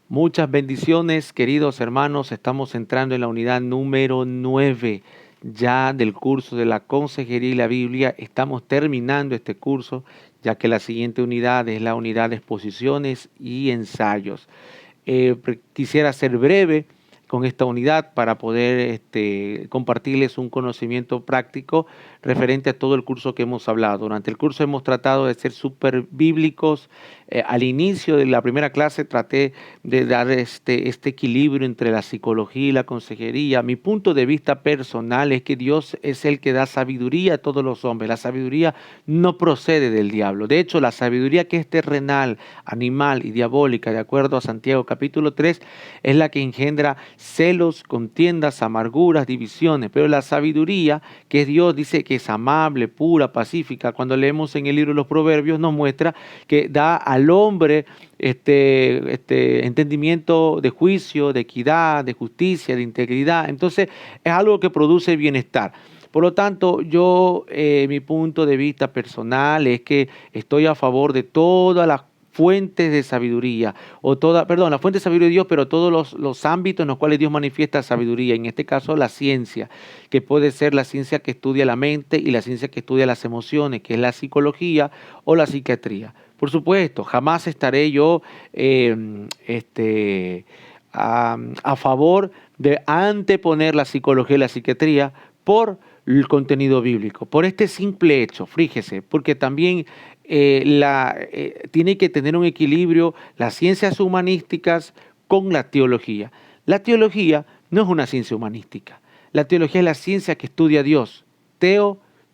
Muchas bendiciones, queridos hermanos. Estamos entrando en la unidad número 9 ya del curso de la Consejería y la Biblia. Estamos terminando este curso, ya que la siguiente unidad es la unidad de exposiciones y ensayos. Quisiera ser breve con esta unidad para poder compartirles un conocimiento práctico referente a todo el curso que hemos hablado. Durante el curso hemos tratado de ser súper bíblicos. Al inicio de la primera clase traté de dar este equilibrio entre la psicología y la consejería. Mi punto de vista personal es que Dios es el que da sabiduría a todos los hombres. La sabiduría no procede del diablo. De hecho, la sabiduría que es terrenal, animal y diabólica, de acuerdo a Santiago capítulo 3, es la que engendra celos, contiendas, amarguras, divisiones. Pero la sabiduría que Dios dice que es amable, pura, pacífica, cuando leemos en el libro de los Proverbios nos muestra que da al hombre entendimiento de juicio, de equidad, de justicia, de integridad. Entonces es algo que produce bienestar. Por lo tanto, mi punto de vista personal es que estoy a favor de todas las fuentes de sabiduría, la fuente de sabiduría de Dios, pero todos los ámbitos en los cuales Dios manifiesta sabiduría, en este caso la ciencia, que puede ser la ciencia que estudia la mente y la ciencia que estudia las emociones, que es la psicología o la psiquiatría. Por supuesto, jamás estaré yo a favor de anteponer la psicología y la psiquiatría por el contenido bíblico, por este simple hecho, fíjese, porque también tiene que tener un equilibrio las ciencias humanísticas con la teología. La teología no es una ciencia humanística, la teología es la ciencia que estudia a Dios,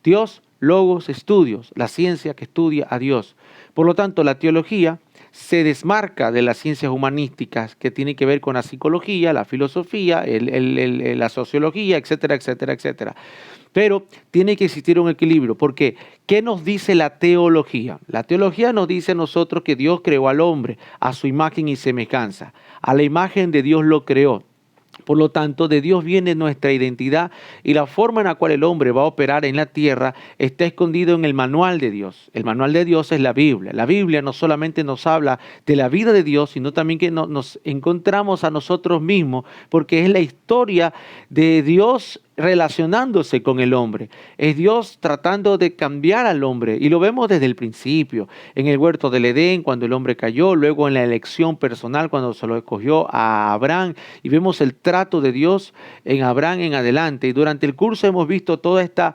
Dios, logos, estudios, la ciencia que estudia a Dios. Por lo tanto, la teología se desmarca de las ciencias humanísticas que tienen que ver con la psicología, la filosofía, la sociología, etcétera, etcétera, etcétera. Pero tiene que existir un equilibrio, porque ¿qué nos dice la teología? La teología nos dice a nosotros que Dios creó al hombre a su imagen y semejanza. A la imagen de Dios lo creó. Por lo tanto, de Dios viene nuestra identidad y la forma en la cual el hombre va a operar en la tierra está escondido en el manual de Dios. El manual de Dios es la Biblia. La Biblia no solamente nos habla de la vida de Dios, sino también que nos encontramos a nosotros mismos, porque es la historia de Dios relacionándose con el hombre. Es Dios tratando de cambiar al hombre y lo vemos desde el principio, en el huerto del Edén, cuando el hombre cayó, luego en la elección personal, cuando se lo escogió a Abraham, y vemos el trato de Dios en Abraham en adelante. Y durante el curso hemos visto toda esta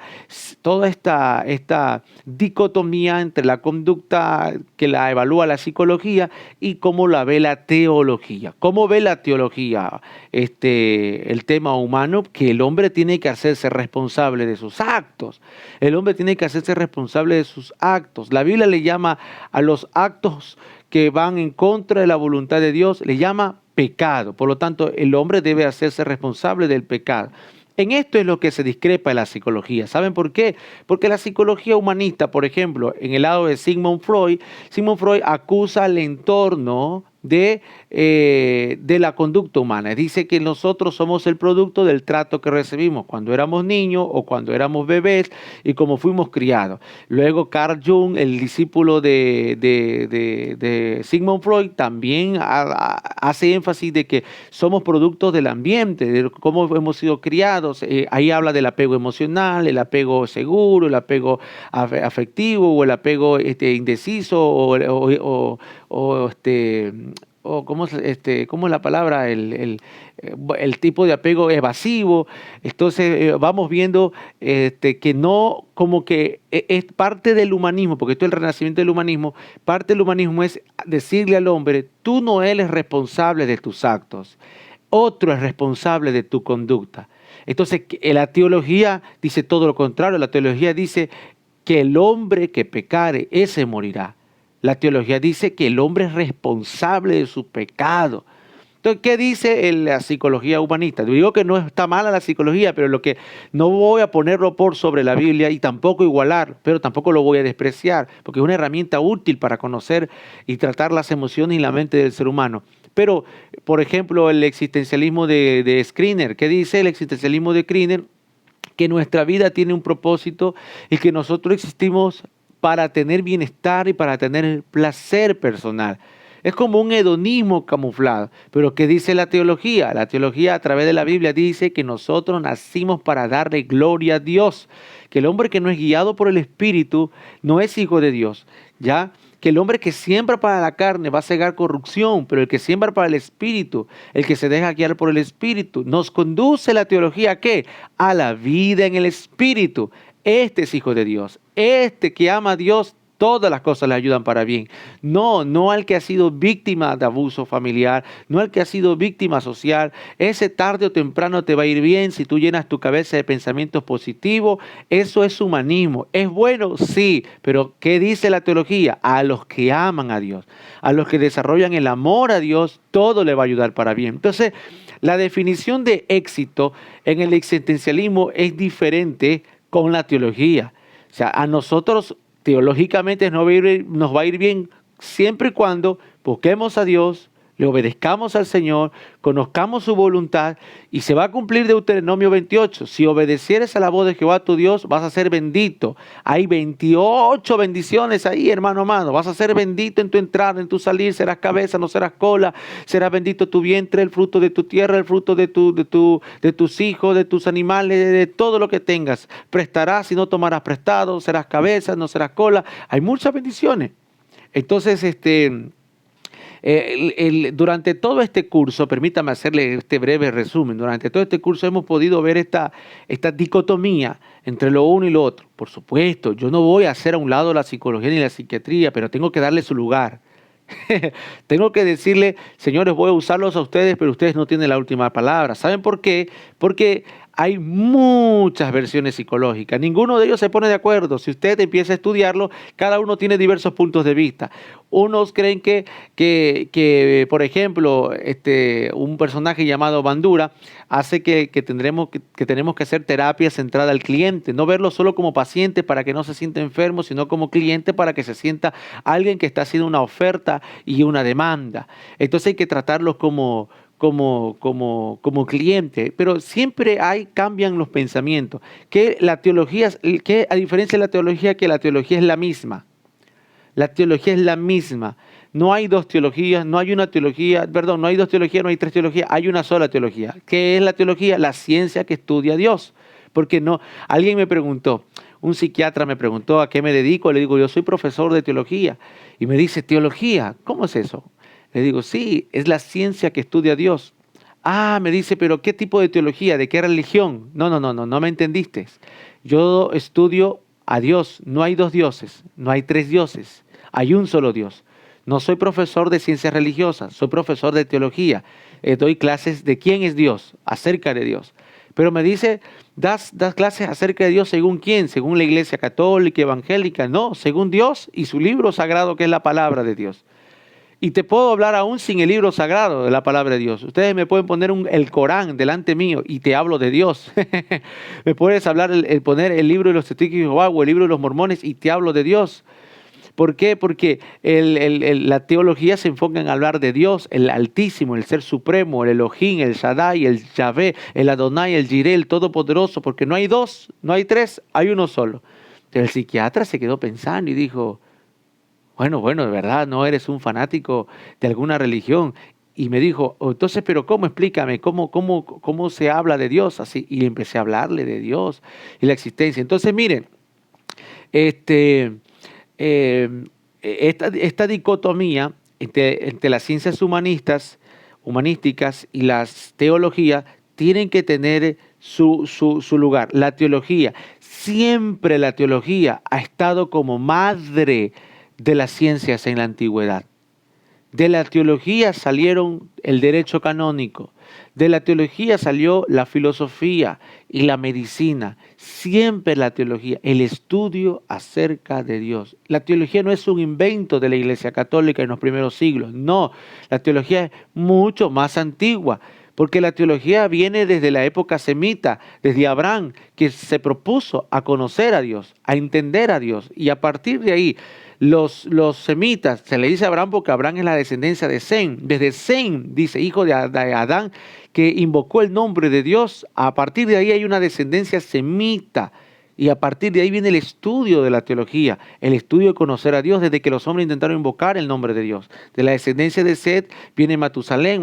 dicotomía entre la conducta que la evalúa la psicología y cómo la ve la teología. ¿Cómo ve la teología el tema humano? Que el hombre tiene que hacerse responsable de sus actos. El hombre tiene que hacerse responsable de sus actos. La Biblia le llama a los actos que van en contra de la voluntad de Dios, le llama pecado. Por lo tanto, el hombre debe hacerse responsable del pecado. En esto es lo que se discrepa en la psicología. ¿Saben por qué? Porque la psicología humanista, por ejemplo, en el lado de Sigmund Freud acusa al entorno de la conducta humana. Dice que nosotros somos el producto del trato que recibimos cuando éramos niños o cuando éramos bebés y como fuimos criados. Luego Carl Jung, el discípulo de Sigmund Freud, también hace énfasis de que somos productos del ambiente, de cómo hemos sido criados. Ahí habla del apego emocional, el apego seguro, el apego afectivo o el apego indeciso o ¿cómo es la palabra? El tipo de apego evasivo. Entonces vamos viendo que no, como que es parte del humanismo, porque esto es el renacimiento del humanismo. Parte del humanismo es decirle al hombre: tú no eres responsable de tus actos, otro es responsable de tu conducta. Entonces la teología dice todo lo contrario. La teología dice que el hombre que pecare, ese morirá. La teología dice que el hombre es responsable de su pecado. Entonces, ¿qué dice la psicología humanista? Digo que no está mala la psicología, pero lo que no voy a ponerlo por sobre la Biblia y tampoco igualar, pero tampoco lo voy a despreciar, porque es una herramienta útil para conocer y tratar las emociones y la mente del ser humano. Pero, por ejemplo, el existencialismo de Skinner, ¿qué dice el existencialismo de Skinner? Que nuestra vida tiene un propósito y que nosotros existimos para tener bienestar y para tener placer personal. Es como un hedonismo camuflado. Pero ¿qué dice la teología? La teología a través de la Biblia dice que nosotros nacimos para darle gloria a Dios. Que el hombre que no es guiado por el Espíritu no es hijo de Dios. ¿Ya? Que el hombre que siembra para la carne va a cegar corrupción, pero el que siembra para el Espíritu, el que se deja guiar por el Espíritu, nos conduce la teología ¿a qué? A la vida en el Espíritu. Este es hijo de Dios. Este que ama a Dios, todas las cosas le ayudan para bien. No al que ha sido víctima de abuso familiar, no al que ha sido víctima social. Ese tarde o temprano te va a ir bien si tú llenas tu cabeza de pensamientos positivos. Eso es humanismo. ¿Es bueno? Sí. Pero ¿qué dice la teología? A los que aman a Dios, a los que desarrollan el amor a Dios, todo le va a ayudar para bien. Entonces, la definición de éxito en el existencialismo es diferente con la teología. O sea, a nosotros teológicamente nos va a ir bien siempre y cuando busquemos a Dios, le obedezcamos al Señor, conozcamos su voluntad y se va a cumplir Deuteronomio 28. Si obedecieres a la voz de Jehová tu Dios, vas a ser bendito. Hay 28 bendiciones ahí, hermano amado. Vas a ser bendito en tu entrada, en tu salir, serás cabeza, no serás cola. Será bendito tu vientre, el fruto de tu tierra, el fruto de tus hijos, de tus animales, de todo lo que tengas. Prestarás y no tomarás prestado, serás cabeza, no serás cola. Hay muchas bendiciones. Entonces, durante todo este curso, permítame hacerle este breve resumen, durante todo este curso hemos podido ver esta dicotomía entre lo uno y lo otro. Por supuesto, yo no voy a hacer a un lado la psicología ni la psiquiatría, pero tengo que darle su lugar. Tengo que decirle, señores, voy a usarlos a ustedes, pero ustedes no tienen la última palabra. ¿Saben por qué? Porque hay muchas versiones psicológicas. Ninguno de ellos se pone de acuerdo. Si usted empieza a estudiarlo, cada uno tiene diversos puntos de vista. Unos creen que por ejemplo, un personaje llamado Bandura hace que tenemos que hacer terapia centrada al cliente. No verlo solo como paciente para que no se sienta enfermo, sino como cliente para que se sienta alguien que está haciendo una oferta y una demanda. Entonces hay que tratarlos como cliente, pero siempre cambian los pensamientos. Que a diferencia de la teología, que la teología es la misma. La teología es la misma. No hay dos teologías, no hay dos teologías, no hay tres teologías, hay una sola teología. ¿Qué es la teología? La ciencia que estudia a Dios. Porque alguien me preguntó, un psiquiatra me preguntó a qué me dedico, le digo, yo soy profesor de teología. Y me dice, ¿teología? ¿Cómo es eso? Le digo, sí, es la ciencia que estudia a Dios. Ah, me dice, pero ¿qué tipo de teología? ¿De qué religión? No me entendiste. Yo estudio a Dios. No hay dos dioses, no hay tres dioses, hay un solo Dios. No soy profesor de ciencias religiosas, soy profesor de teología. Doy clases de quién es Dios, acerca de Dios. Pero me dice, das clases acerca de Dios según quién, según la iglesia católica, evangélica. No, según Dios y su libro sagrado que es la palabra de Dios. Y te puedo hablar aún sin el libro sagrado de la palabra de Dios. Ustedes me pueden poner el Corán delante mío y te hablo de Dios. Me puedes hablar, poner el libro de los testigos de Jehová o el libro de los mormones y te hablo de Dios. ¿Por qué? Porque la teología se enfoca en hablar de Dios, el Altísimo, el Ser Supremo, el Elohim, el Shaddai, el Yahvé, el Adonai, el Jireh, el Todopoderoso, porque no hay dos, no hay tres, hay uno solo. El psiquiatra se quedó pensando y dijo, bueno, de verdad, no eres un fanático de alguna religión. Y me dijo, entonces, pero ¿cómo? Explícame, ¿cómo se habla de Dios? Así, y empecé a hablarle de Dios y la existencia. Entonces, miren, esta dicotomía entre las ciencias humanísticas y las teologías tienen que tener su lugar. La teología, siempre la teología ha estado como madre de las ciencias en la antigüedad. De la teología salieron el derecho canónico, de la teología salió la filosofía y la medicina. Siempre la teología, el estudio acerca de Dios. La teología no es un invento de la Iglesia Católica en los primeros siglos, no. La teología es mucho más antigua, porque la teología viene desde la época semita, desde Abraham, que se propuso a conocer a Dios, a entender a Dios, y a partir de ahí, los semitas, se le dice a Abraham porque Abraham es la descendencia de Sem. Desde Sem, dice, hijo de Adán, que invocó el nombre de Dios. A partir de ahí hay una descendencia semita Y a partir de ahí viene el estudio de la teología, el estudio de conocer a Dios desde que los hombres intentaron invocar el nombre de Dios. De la descendencia de Set viene Matusalén,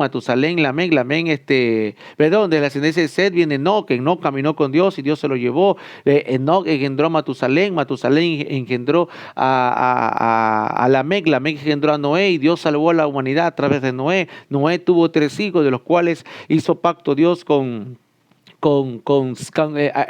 Lamén, de la descendencia de Set viene Enoc, Enoc caminó con Dios y Dios se lo llevó. Enoc engendró a Matusalén engendró a Lamén engendró a Noé y Dios salvó a la humanidad a través de Noé. Noé tuvo 3 hijos, de los cuales hizo pacto Dios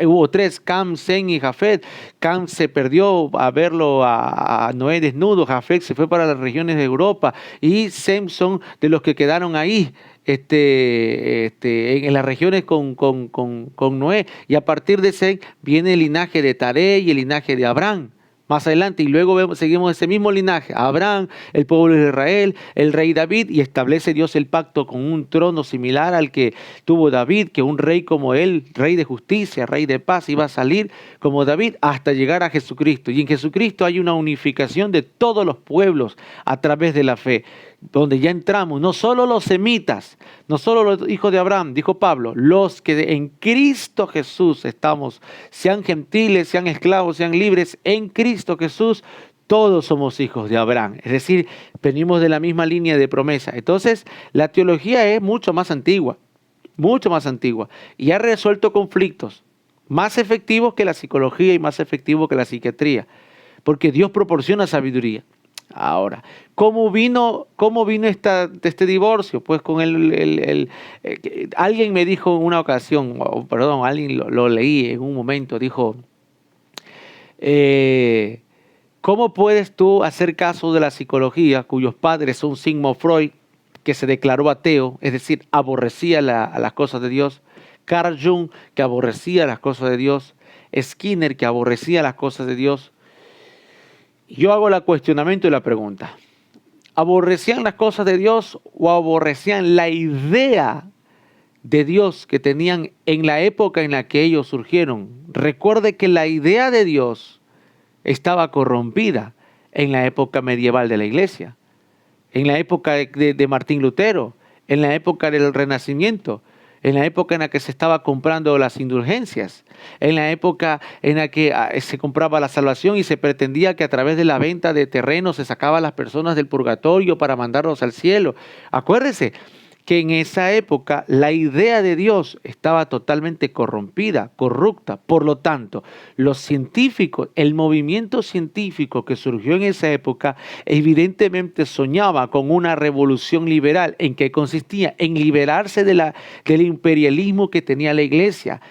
hubo 3, Cam, Sem y Jafet. Cam se perdió a verlo a Noé desnudo, Jafet se fue para las regiones de Europa y Sem son de los que quedaron ahí en las regiones con Noé. Y a partir de Sem viene el linaje de Taré y el linaje de Abraham. Más adelante, y luego seguimos ese mismo linaje, Abraham, el pueblo de Israel, el rey David, y establece Dios el pacto con un trono similar al que tuvo David, que un rey como él, rey de justicia, rey de paz, iba a salir como David hasta llegar a Jesucristo. Y en Jesucristo hay una unificación de todos los pueblos a través de la fe, donde ya entramos, no solo los semitas, no solo los hijos de Abraham, dijo Pablo, los que en Cristo Jesús estamos, sean gentiles, sean esclavos, sean libres, en Cristo Jesús, todos somos hijos de Abraham. Es decir, venimos de la misma línea de promesa. Entonces, la teología es mucho más antigua, y ha resuelto conflictos más efectivos que la psicología y más efectivos que la psiquiatría, porque Dios proporciona sabiduría. Ahora, ¿cómo vino este divorcio? Pues con alguien me dijo en una ocasión, alguien lo leí en un momento, dijo, ¿cómo puedes tú hacer caso de la psicología cuyos padres son Sigmund Freud, que se declaró ateo, es decir, aborrecía a las cosas de Dios, Carl Jung, que aborrecía las cosas de Dios, Skinner, que aborrecía las cosas de Dios? Yo hago el cuestionamiento y la pregunta: ¿aborrecían las cosas de Dios o aborrecían la idea de Dios que tenían en la época en la que ellos surgieron? Recuerde que la idea de Dios estaba corrompida en la época medieval de la iglesia, en la época de Martín Lutero, en la época del Renacimiento, en la época en la que se estaba comprando las indulgencias, en la época en la que se compraba la salvación y se pretendía que a través de la venta de terrenos se sacaba a las personas del purgatorio para mandarlos al cielo. Acuérdese que en esa época la idea de Dios estaba totalmente corrompida, corrupta. Por lo tanto, los científicos, el movimiento científico que surgió en esa época, evidentemente soñaba con una revolución liberal. ¿En qué consistía? En liberarse del imperialismo que tenía la iglesia.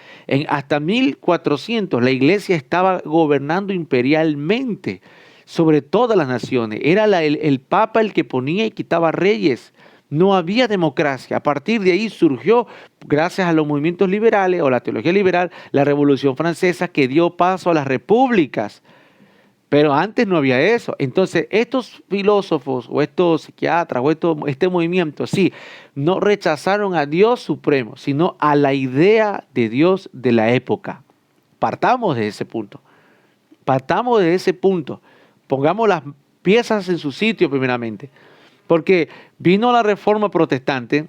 Hasta 1400 la iglesia estaba gobernando imperialmente sobre todas las naciones. Era el Papa el que ponía y quitaba reyes. No había democracia. A partir de ahí surgió, gracias a los movimientos liberales o la teología liberal, la Revolución Francesa, que dio paso a las repúblicas. Pero antes no había eso. Entonces, estos filósofos o estos psiquiatras o este movimiento, sí, no rechazaron a Dios supremo, sino a la idea de Dios de la época. Partamos de ese punto. Pongamos las piezas en su sitio primeramente. Porque vino la Reforma Protestante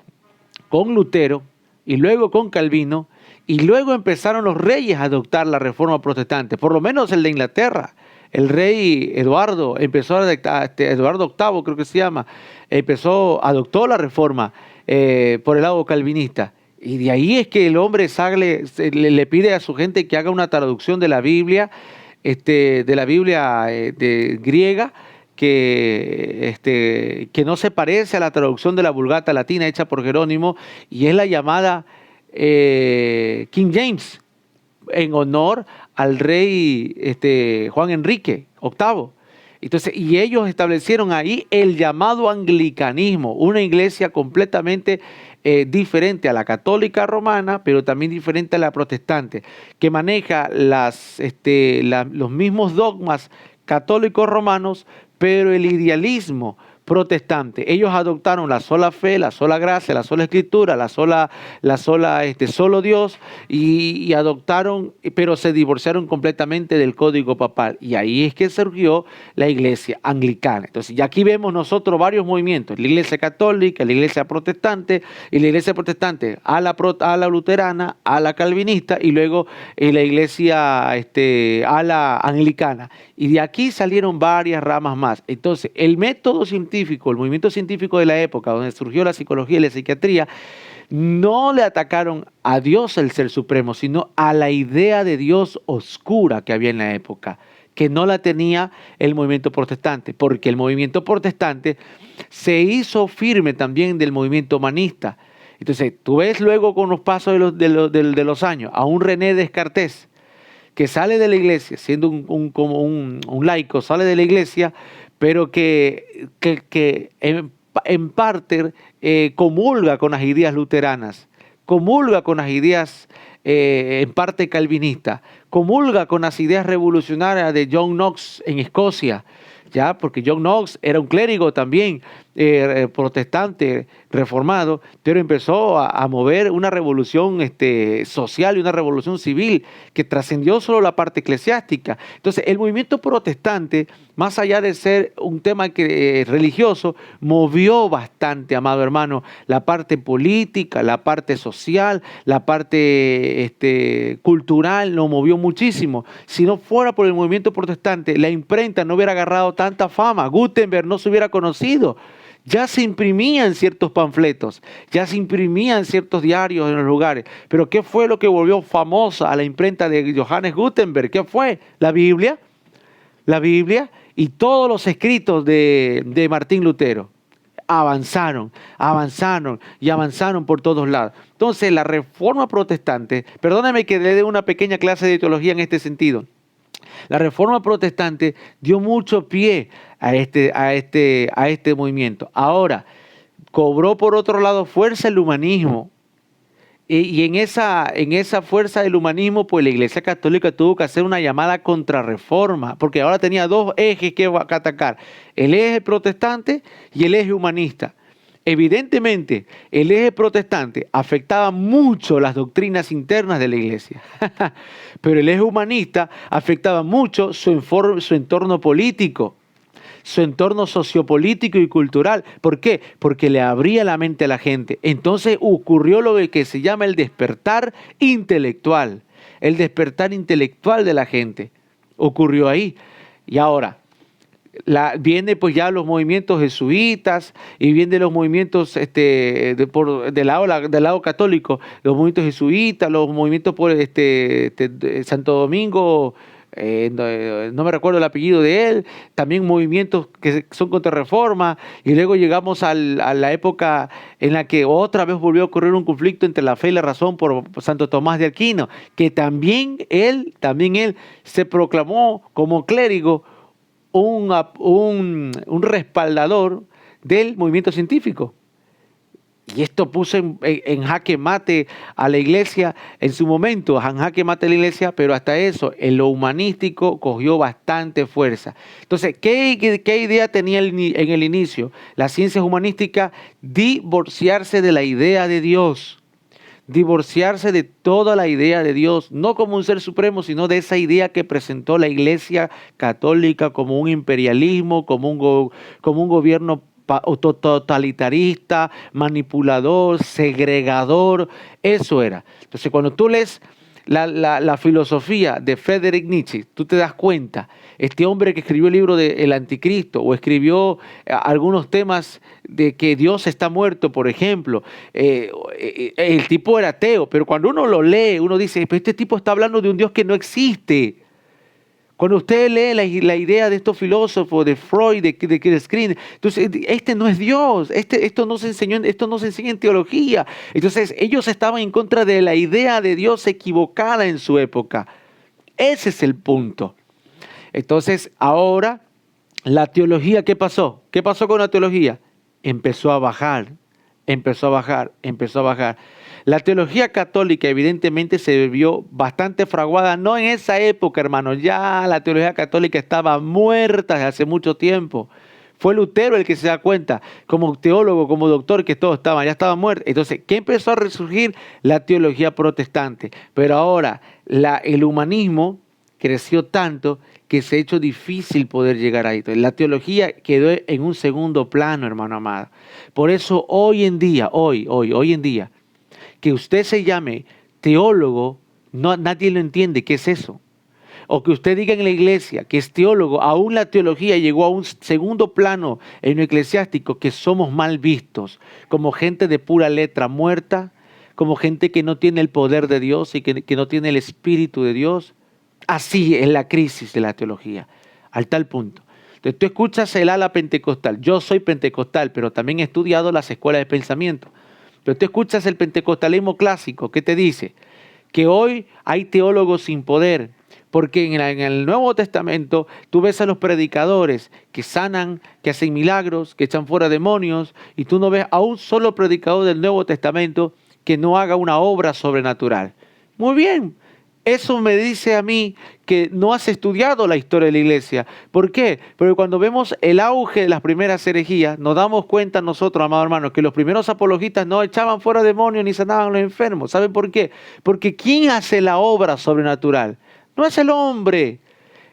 con Lutero y luego con Calvino, y luego empezaron los reyes a adoptar la Reforma Protestante, por lo menos el de Inglaterra. El rey Eduardo Eduardo VIII creo que se llama, adoptó la Reforma por el lado calvinista. Y de ahí es que el hombre le pide a su gente que haga una traducción de la Biblia, griega, que no se parece a la traducción de la Vulgata latina hecha por Jerónimo, y es la llamada King James, en honor al rey Juan Enrique VIII. Entonces, y ellos establecieron ahí el llamado anglicanismo, una iglesia completamente diferente a la católica romana, pero también diferente a la protestante, que maneja los mismos dogmas católicos romanos, pero el idealismo protestante. Ellos adoptaron la sola fe, la sola gracia, la sola escritura, solo Dios y adoptaron, pero se divorciaron completamente del código papal. Y ahí es que surgió la iglesia anglicana. Entonces, ya aquí vemos nosotros varios movimientos, la iglesia católica, la iglesia protestante, y la iglesia protestante a la luterana, a la calvinista, y luego la iglesia a la anglicana. Y de aquí salieron varias ramas más. Entonces, el método científico, el movimiento científico de la época, donde surgió la psicología y la psiquiatría, no le atacaron a Dios, el Ser Supremo, sino a la idea de Dios oscura que había en la época, que no la tenía el movimiento protestante, porque el movimiento protestante se hizo firme también del movimiento humanista. Entonces, tú ves luego con los pasos de los años a un René Descartes, que sale de la iglesia, siendo como un laico, sale de la iglesia, pero que en parte comulga con las ideas luteranas, comulga con las ideas en parte calvinistas, comulga con las ideas revolucionarias de John Knox en Escocia, ya, porque John Knox era un clérigo también protestante, reformado, pero empezó a mover una revolución social y una revolución civil que trascendió solo la parte eclesiástica. Entonces, el movimiento protestante, más allá de ser un tema religioso, movió bastante, amado hermano, la parte política, la parte social, la parte cultural, lo movió muchísimo. Si no fuera por el movimiento protestante, la imprenta no hubiera agarrado tanta fama, Gutenberg no se hubiera conocido. Ya se imprimían ciertos panfletos, ya se imprimían ciertos diarios en los lugares. Pero ¿qué fue lo que volvió famosa a la imprenta de Johannes Gutenberg? ¿Qué fue? La Biblia. La Biblia y todos los escritos de Martín Lutero. Avanzaron y avanzaron por todos lados. Entonces la Reforma Protestante, perdóname que le dé una pequeña clase de teología en este sentido. La Reforma Protestante dio mucho pie a este movimiento. Ahora, cobró por otro lado fuerza el humanismo. Y en esa fuerza del humanismo, pues la Iglesia Católica tuvo que hacer una llamada contrarreforma, porque ahora tenía dos ejes que atacar, el eje protestante y el eje humanista. Evidentemente, el eje protestante afectaba mucho las doctrinas internas de la iglesia, pero el eje humanista afectaba mucho su entorno político, su entorno sociopolítico y cultural. ¿Por qué? Porque le abría la mente a la gente. Entonces ocurrió lo que se llama el despertar intelectual de la gente. Ocurrió ahí. Y ahora, viene pues ya los movimientos jesuitas y vienen los movimientos del lado católico, los movimientos jesuitas, los movimientos por Santo Domingo, no me recuerdo el apellido de él, también movimientos que son contrarreforma, y luego llegamos a la época en la que otra vez volvió a ocurrir un conflicto entre la fe y la razón por Santo Tomás de Aquino, que también él se proclamó como clérigo un respaldador del movimiento científico. Y esto puso en jaque mate a la iglesia en su momento, en jaque mate a la iglesia, pero hasta eso, en lo humanístico cogió bastante fuerza. Entonces, ¿qué idea tenía en el inicio? Las ciencias humanísticas, divorciarse de la idea de Dios. Divorciarse de toda la idea de Dios, no como un ser supremo, sino de esa idea que presentó la Iglesia Católica como un imperialismo, como un gobierno totalitarista, manipulador, segregador. Eso era. Entonces, cuando tú lees la filosofía de Friedrich Nietzsche, tú te das cuenta, este hombre que escribió el libro de El Anticristo o escribió algunos temas de que Dios está muerto, por ejemplo, el tipo era ateo, pero cuando uno lo lee, uno dice, pero este tipo está hablando de un Dios que no existe. Cuando usted lee la idea de estos filósofos, de Freud, de Screen, entonces este no es Dios, esto no se enseña en teología. Entonces ellos estaban en contra de la idea de Dios equivocada en su época. Ese es el punto. Entonces ahora la teología, ¿qué pasó? ¿Qué pasó con la teología? Empezó a bajar. La teología católica evidentemente se vio bastante fraguada, no en esa época, hermanos, ya la teología católica estaba muerta desde hace mucho tiempo, Fue Lutero el que se da cuenta, como teólogo, como doctor, que todos ya estaban muertos. Entonces, ¿qué empezó a resurgir? La teología protestante. Pero ahora, el humanismo creció tanto que se ha hecho difícil poder llegar ahí. Entonces, la teología quedó en un segundo plano, hermano amado. Por eso hoy en día, hoy en día, que usted se llame teólogo, nadie lo entiende. ¿Qué es eso? O que usted diga en la iglesia que es teólogo, aún la teología llegó a un segundo plano en lo eclesiástico, que somos mal vistos, como gente de pura letra muerta, como gente que no tiene el poder de Dios y que no tiene el Espíritu de Dios. Así es la crisis de la teología, al tal punto. Entonces tú escuchas el ala pentecostal. Yo soy pentecostal, pero también he estudiado las escuelas de pensamiento. Pero tú escuchas el pentecostalismo clásico, ¿qué te dice? Que hoy hay teólogos sin poder, porque en el Nuevo Testamento tú ves a los predicadores que sanan, que hacen milagros, que echan fuera demonios, y tú no ves a un solo predicador del Nuevo Testamento que no haga una obra sobrenatural. Muy bien, eso me dice a mí que no has estudiado la historia de la iglesia. ¿Por qué? Porque cuando vemos el auge de las primeras herejías, nos damos cuenta nosotros, amados hermanos, que los primeros apologistas no echaban fuera demonios ni sanaban a los enfermos. ¿Saben por qué? Porque ¿quién hace la obra sobrenatural? No es el hombre,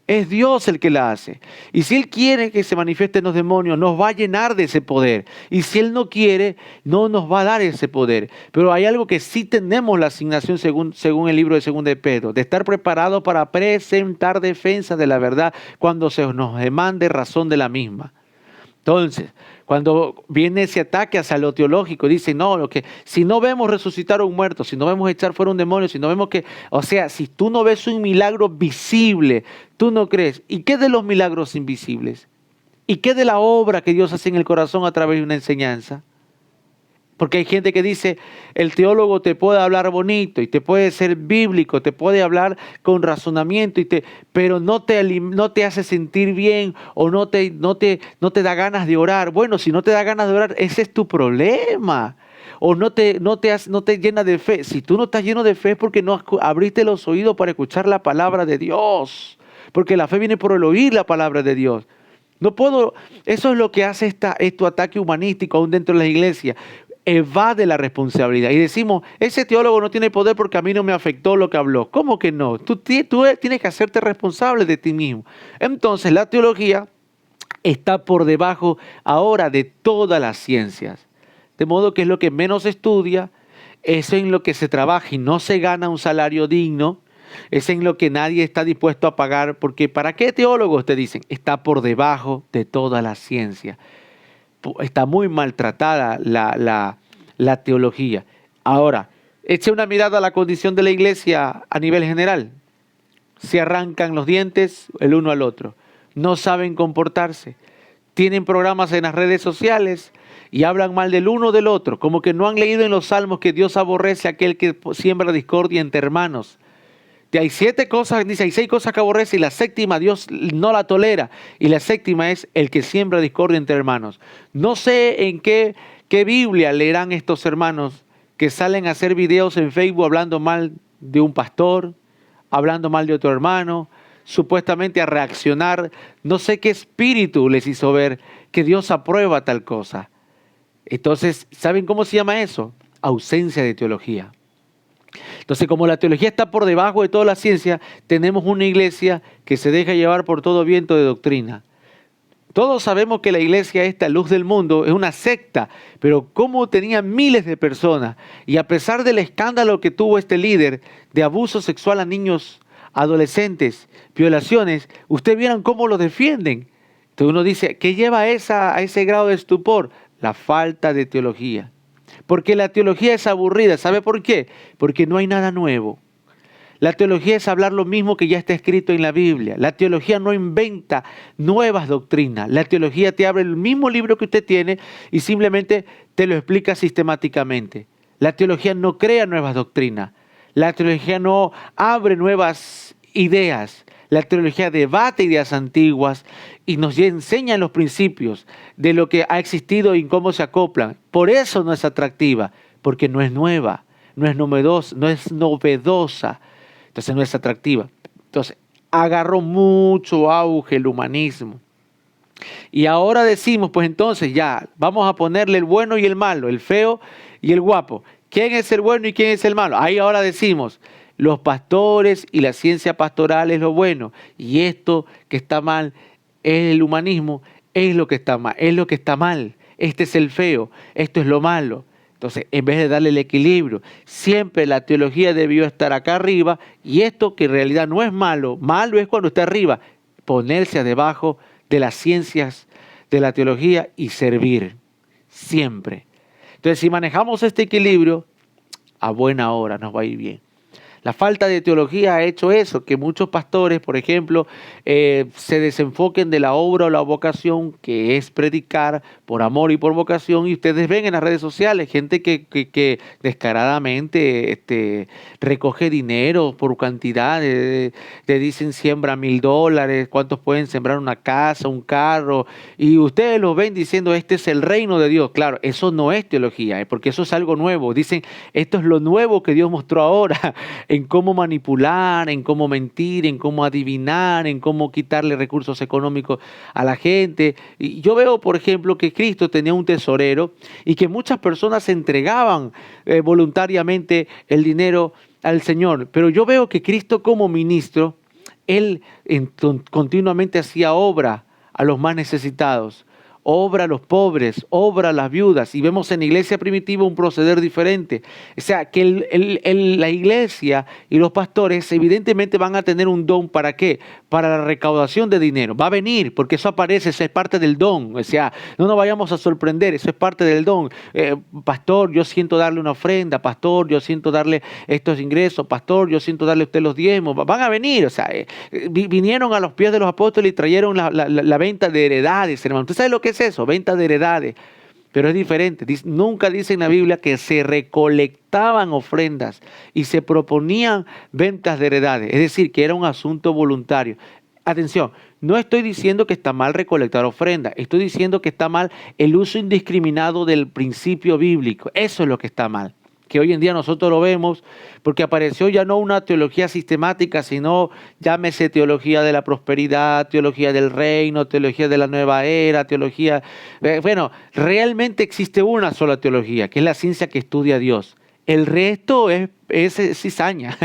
es Dios el que la hace. Y si Él quiere que se manifiesten los demonios, nos va a llenar de ese poder. Y si Él no quiere, no nos va a dar ese poder. Pero hay algo que sí tenemos la asignación según el libro de 2 de Pedro, de estar preparados para presentar defensa de la verdad cuando se nos demande razón de la misma. Entonces, cuando viene ese ataque hacia lo teológico, dice, no, si no vemos resucitar a un muerto, si no vemos echar fuera un demonio, si no vemos si tú no ves un milagro visible, tú no crees. ¿Y qué de los milagros invisibles? ¿Y qué de la obra que Dios hace en el corazón a través de una enseñanza? Porque hay gente que dice, el teólogo te puede hablar bonito y te puede ser bíblico, te puede hablar con razonamiento, pero no te hace sentir bien o no te da ganas de orar. Bueno, si no te da ganas de orar, ese es tu problema. O no te llena de fe. Si tú no estás lleno de fe es porque no abriste los oídos para escuchar la palabra de Dios. Porque la fe viene por el oír la palabra de Dios. Eso es lo que hace este ataque humanístico aún dentro de la iglesia. Evade la responsabilidad y decimos, ese teólogo no tiene poder porque a mí no me afectó lo que habló. ¿Cómo que no? Tú tienes que hacerte responsable de ti mismo. Entonces la teología está por debajo ahora de todas las ciencias. De modo que es lo que menos se estudia, es en lo que se trabaja y no se gana un salario digno, es en lo que nadie está dispuesto a pagar, porque ¿para qué teólogos te dicen? Está por debajo de toda la ciencia. Está muy maltratada la teología. Ahora, eche una mirada a la condición de la iglesia a nivel general. Se arrancan los dientes el uno al otro. No saben comportarse. Tienen programas en las redes sociales y hablan mal del uno del otro. Como que no han leído en los salmos que Dios aborrece a aquel que siembra discordia entre hermanos. Hay 7 cosas, dice, hay 6 cosas que aborrece y la séptima Dios no la tolera. Y la séptima es el que siembra discordia entre hermanos. No sé en qué Biblia leerán estos hermanos que salen a hacer videos en Facebook hablando mal de un pastor, hablando mal de otro hermano, supuestamente a reaccionar. No sé qué espíritu les hizo ver que Dios aprueba tal cosa. Entonces, ¿saben cómo se llama eso? Ausencia de teología. Entonces, como la teología está por debajo de toda la ciencia, tenemos una iglesia que se deja llevar por todo viento de doctrina. Todos sabemos que la iglesia, esta luz del mundo, es una secta, pero como tenía miles de personas, y a pesar del escándalo que tuvo este líder de abuso sexual a niños, adolescentes, violaciones, ustedes vieron cómo lo defienden. Entonces uno dice, ¿qué lleva a ese grado de estupor? La falta de teología. Porque la teología es aburrida. ¿Sabe por qué? Porque no hay nada nuevo. La teología es hablar lo mismo que ya está escrito en la Biblia. La teología no inventa nuevas doctrinas. La teología te abre el mismo libro que usted tiene y simplemente te lo explica sistemáticamente. La teología no crea nuevas doctrinas. La teología no abre nuevas ideas. La teología debate ideas antiguas y nos enseña los principios de lo que ha existido y cómo se acoplan. Por eso no es atractiva, porque no es nueva, no es novedosa. Entonces no es atractiva. Entonces agarró mucho auge el humanismo. Y ahora decimos, pues entonces ya, vamos a ponerle el bueno y el malo, el feo y el guapo. ¿Quién es el bueno y quién es el malo? Ahí ahora decimos, los pastores y la ciencia pastoral es lo bueno. Y esto que está mal es el humanismo, es lo que está mal, es lo que está mal. Este es el feo, esto es lo malo. Entonces, en vez de darle el equilibrio, siempre la teología debió estar acá arriba y esto que en realidad no es malo, malo es cuando está arriba, ponerse debajo de las ciencias de la teología y servir, siempre. Entonces, si manejamos este equilibrio, a buena hora nos va a ir bien. La falta de teología ha hecho eso, que muchos pastores, por ejemplo, se desenfoquen de la obra o la vocación que es predicar por amor y por vocación. Y ustedes ven en las redes sociales gente que descaradamente recoge dinero por cantidad. Le dicen siembra $1,000, cuántos pueden sembrar una casa, un carro. Y ustedes los ven diciendo este es el reino de Dios. Claro, eso no es teología, porque eso es algo nuevo. Dicen esto es lo nuevo que Dios mostró ahora. En cómo manipular, en cómo mentir, en cómo adivinar, en cómo quitarle recursos económicos a la gente. Y yo veo, por ejemplo, que Cristo tenía un tesorero y que muchas personas entregaban voluntariamente el dinero al Señor. Pero yo veo que Cristo como ministro, Él continuamente hacía obra a los más necesitados. Obra a los pobres, obra a las viudas. Y vemos en la iglesia primitiva un proceder diferente. O sea, que la iglesia y los pastores evidentemente van a tener un don. ¿Para qué? Para la recaudación de dinero. Va a venir, porque eso aparece, eso es parte del don. O sea, no nos vayamos a sorprender, eso es parte del don. Pastor, yo siento darle una ofrenda. Pastor, yo siento darle estos ingresos. Pastor, yo siento darle a usted los diezmos. Van a venir, o sea, vinieron a los pies de los apóstoles y trajeron la venta de heredades, hermano. ¿Usted sabe lo que es eso? Venta de heredades. Pero es diferente. Nunca dice en la Biblia que se recolectaban ofrendas y se proponían ventas de heredades. Es decir, que era un asunto voluntario. Atención, no estoy diciendo que está mal recolectar ofrendas. Estoy diciendo que está mal el uso indiscriminado del principio bíblico. Eso es lo que está mal. Que hoy en día nosotros lo vemos, porque apareció ya no una teología sistemática, sino llámese teología de la prosperidad, teología del reino, teología de la nueva era, teología... Bueno, realmente existe una sola teología, que es la ciencia que estudia a Dios. El resto es cizaña.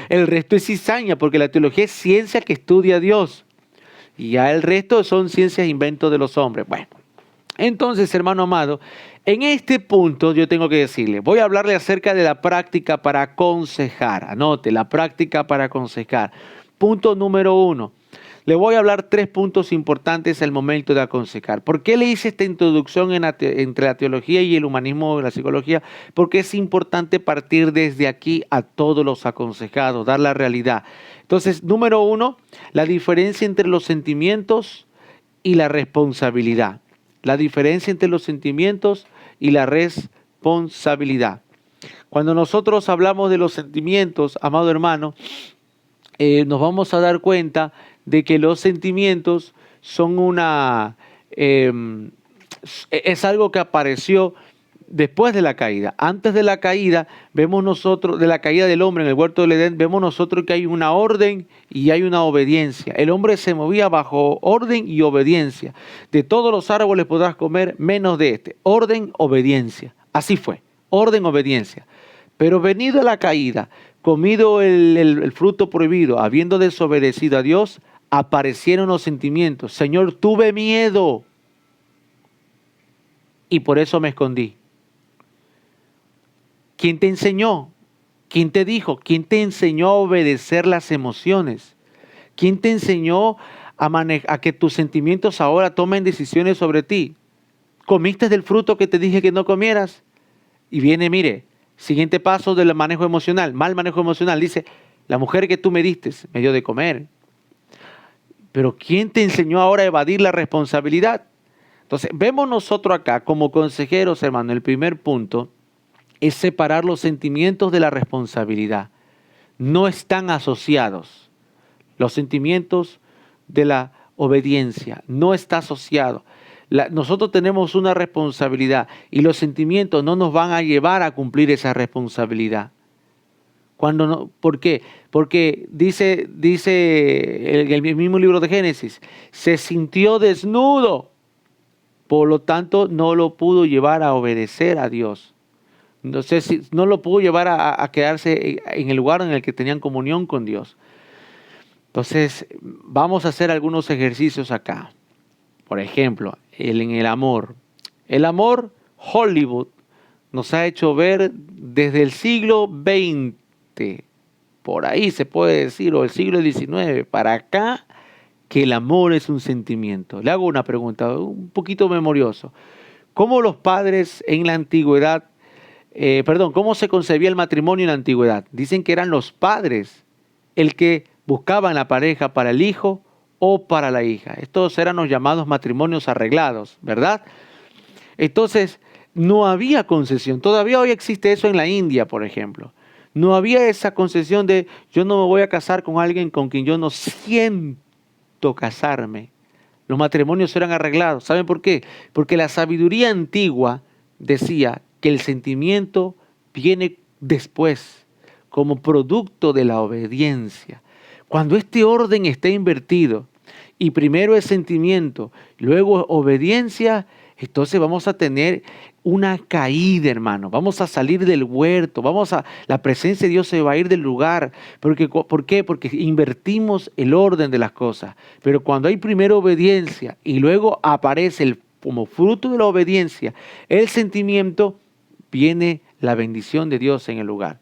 El resto es cizaña, porque la teología es ciencia que estudia a Dios. Y ya el resto son ciencias inventos de los hombres. Bueno, entonces, hermano amado, en este punto yo tengo que decirle, voy a hablarle acerca de la práctica para aconsejar. Anote, la práctica para aconsejar. Punto número 1. Le voy a hablar 3 puntos importantes al momento de aconsejar. ¿Por qué le hice esta introducción entre la teología y el humanismo de la psicología? Porque es importante partir desde aquí a todos los aconsejados, dar la realidad. Entonces, número 1, la diferencia entre los sentimientos y la responsabilidad. La diferencia entre los sentimientos y la responsabilidad. Cuando nosotros hablamos de los sentimientos, amado hermano, nos vamos a dar cuenta de que los sentimientos son es algo que apareció después de la caída. Antes de la caída, vemos nosotros, de la caída del hombre en el huerto del Edén, vemos nosotros que hay una orden y hay una obediencia. El hombre se movía bajo orden y obediencia. De todos los árboles podrás comer menos de este. Orden, obediencia. Así fue. Orden, obediencia. Pero venido a la caída, comido el fruto prohibido, habiendo desobedecido a Dios, aparecieron los sentimientos. Señor, tuve miedo y por eso me escondí. ¿Quién te enseñó? ¿Quién te dijo? ¿Quién te enseñó a obedecer las emociones? ¿Quién te enseñó a que tus sentimientos ahora tomen decisiones sobre ti? ¿Comiste del fruto que te dije que no comieras? Y viene, mire, siguiente paso del manejo emocional, mal manejo emocional. Dice, la mujer que tú me diste me dio de comer. Pero ¿quién te enseñó ahora a evadir la responsabilidad? Entonces, vemos nosotros acá como consejeros, hermano, el primer punto es separar los sentimientos de la responsabilidad. No están asociados. Los sentimientos de la obediencia no está asociado. Nosotros tenemos una responsabilidad y los sentimientos no nos van a llevar a cumplir esa responsabilidad. Cuando no, ¿por qué? Porque dice el mismo libro de Génesis, se sintió desnudo, por lo tanto no lo pudo llevar a obedecer a Dios. No sé si no lo pudo llevar a quedarse en el lugar en el que tenían comunión con Dios. Entonces, vamos a hacer algunos ejercicios acá. Por ejemplo, en el amor. El amor, Hollywood nos ha hecho ver desde el siglo XX, por ahí se puede decir, o el siglo XIX, para acá, que el amor es un sentimiento. Le hago una pregunta, un poquito memorioso. ¿Cómo los padres en la antigüedad, cómo se concebía el matrimonio en la antigüedad? Dicen que eran los padres el que buscaban la pareja para el hijo o para la hija. Estos eran los llamados matrimonios arreglados, ¿verdad? Entonces, no había concesión. Todavía hoy existe eso en la India, por ejemplo. No había esa concesión de yo no me voy a casar con alguien con quien yo no siento casarme. Los matrimonios eran arreglados. ¿Saben por qué? Porque la sabiduría antigua decía que el sentimiento viene después, como producto de la obediencia. Cuando este orden está invertido y primero es sentimiento, luego obediencia, entonces vamos a tener una caída, hermano. Vamos a salir del huerto, la presencia de Dios se va a ir del lugar. ¿Por qué? Porque invertimos el orden de las cosas. Pero cuando hay primero obediencia y luego aparece como fruto de la obediencia el sentimiento, viene la bendición de Dios en el lugar.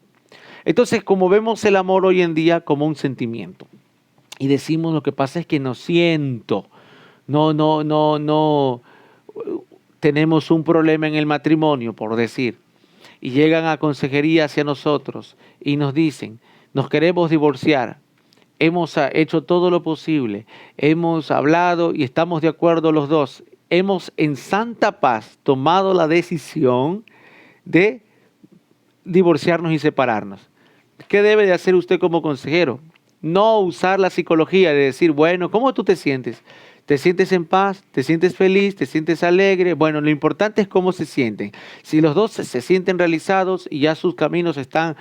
Entonces, como vemos el amor hoy en día como un sentimiento, y decimos lo que pasa es que no siento, no, tenemos un problema en el matrimonio, por decir, y llegan a consejería hacia nosotros y nos dicen, nos queremos divorciar, hemos hecho todo lo posible, hemos hablado y estamos de acuerdo los dos, hemos en santa paz tomado la decisión de divorciarnos y separarnos. ¿Qué debe de hacer usted como consejero? No usar la psicología de decir, bueno, ¿cómo tú te sientes? ¿Te sientes en paz? ¿Te sientes feliz? ¿Te sientes alegre? Bueno, lo importante es cómo se sienten. Si los dos se sienten realizados y ya sus caminos están